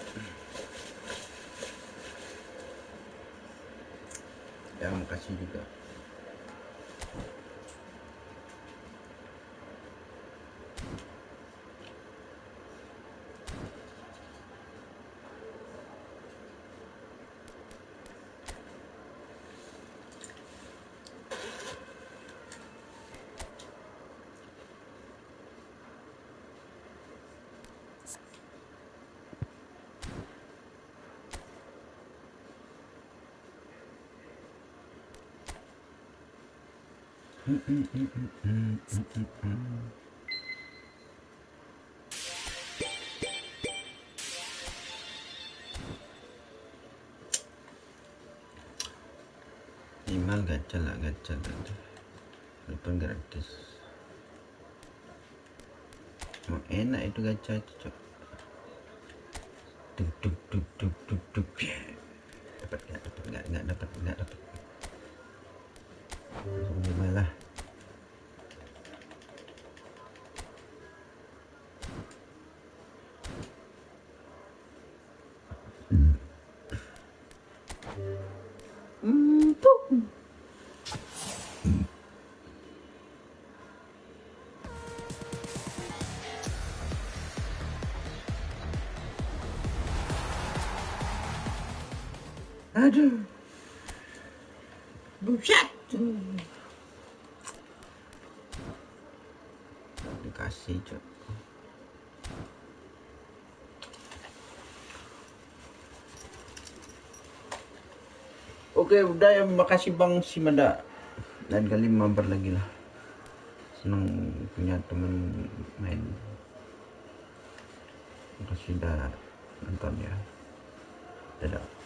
Ya, makasih juga. Minimal gacha lah, walaupun gratis. Emang enak itu gacha itu, cok. Duk. Dapat nggak dapat. Langsung gimana lah. Aduh, buset. Dikasih, cok. Oke, udah ya, makasih Bang Simada. Dan kali mabar lagi lah. Senang punya temen main. Makasih udah nonton ya. Dadah.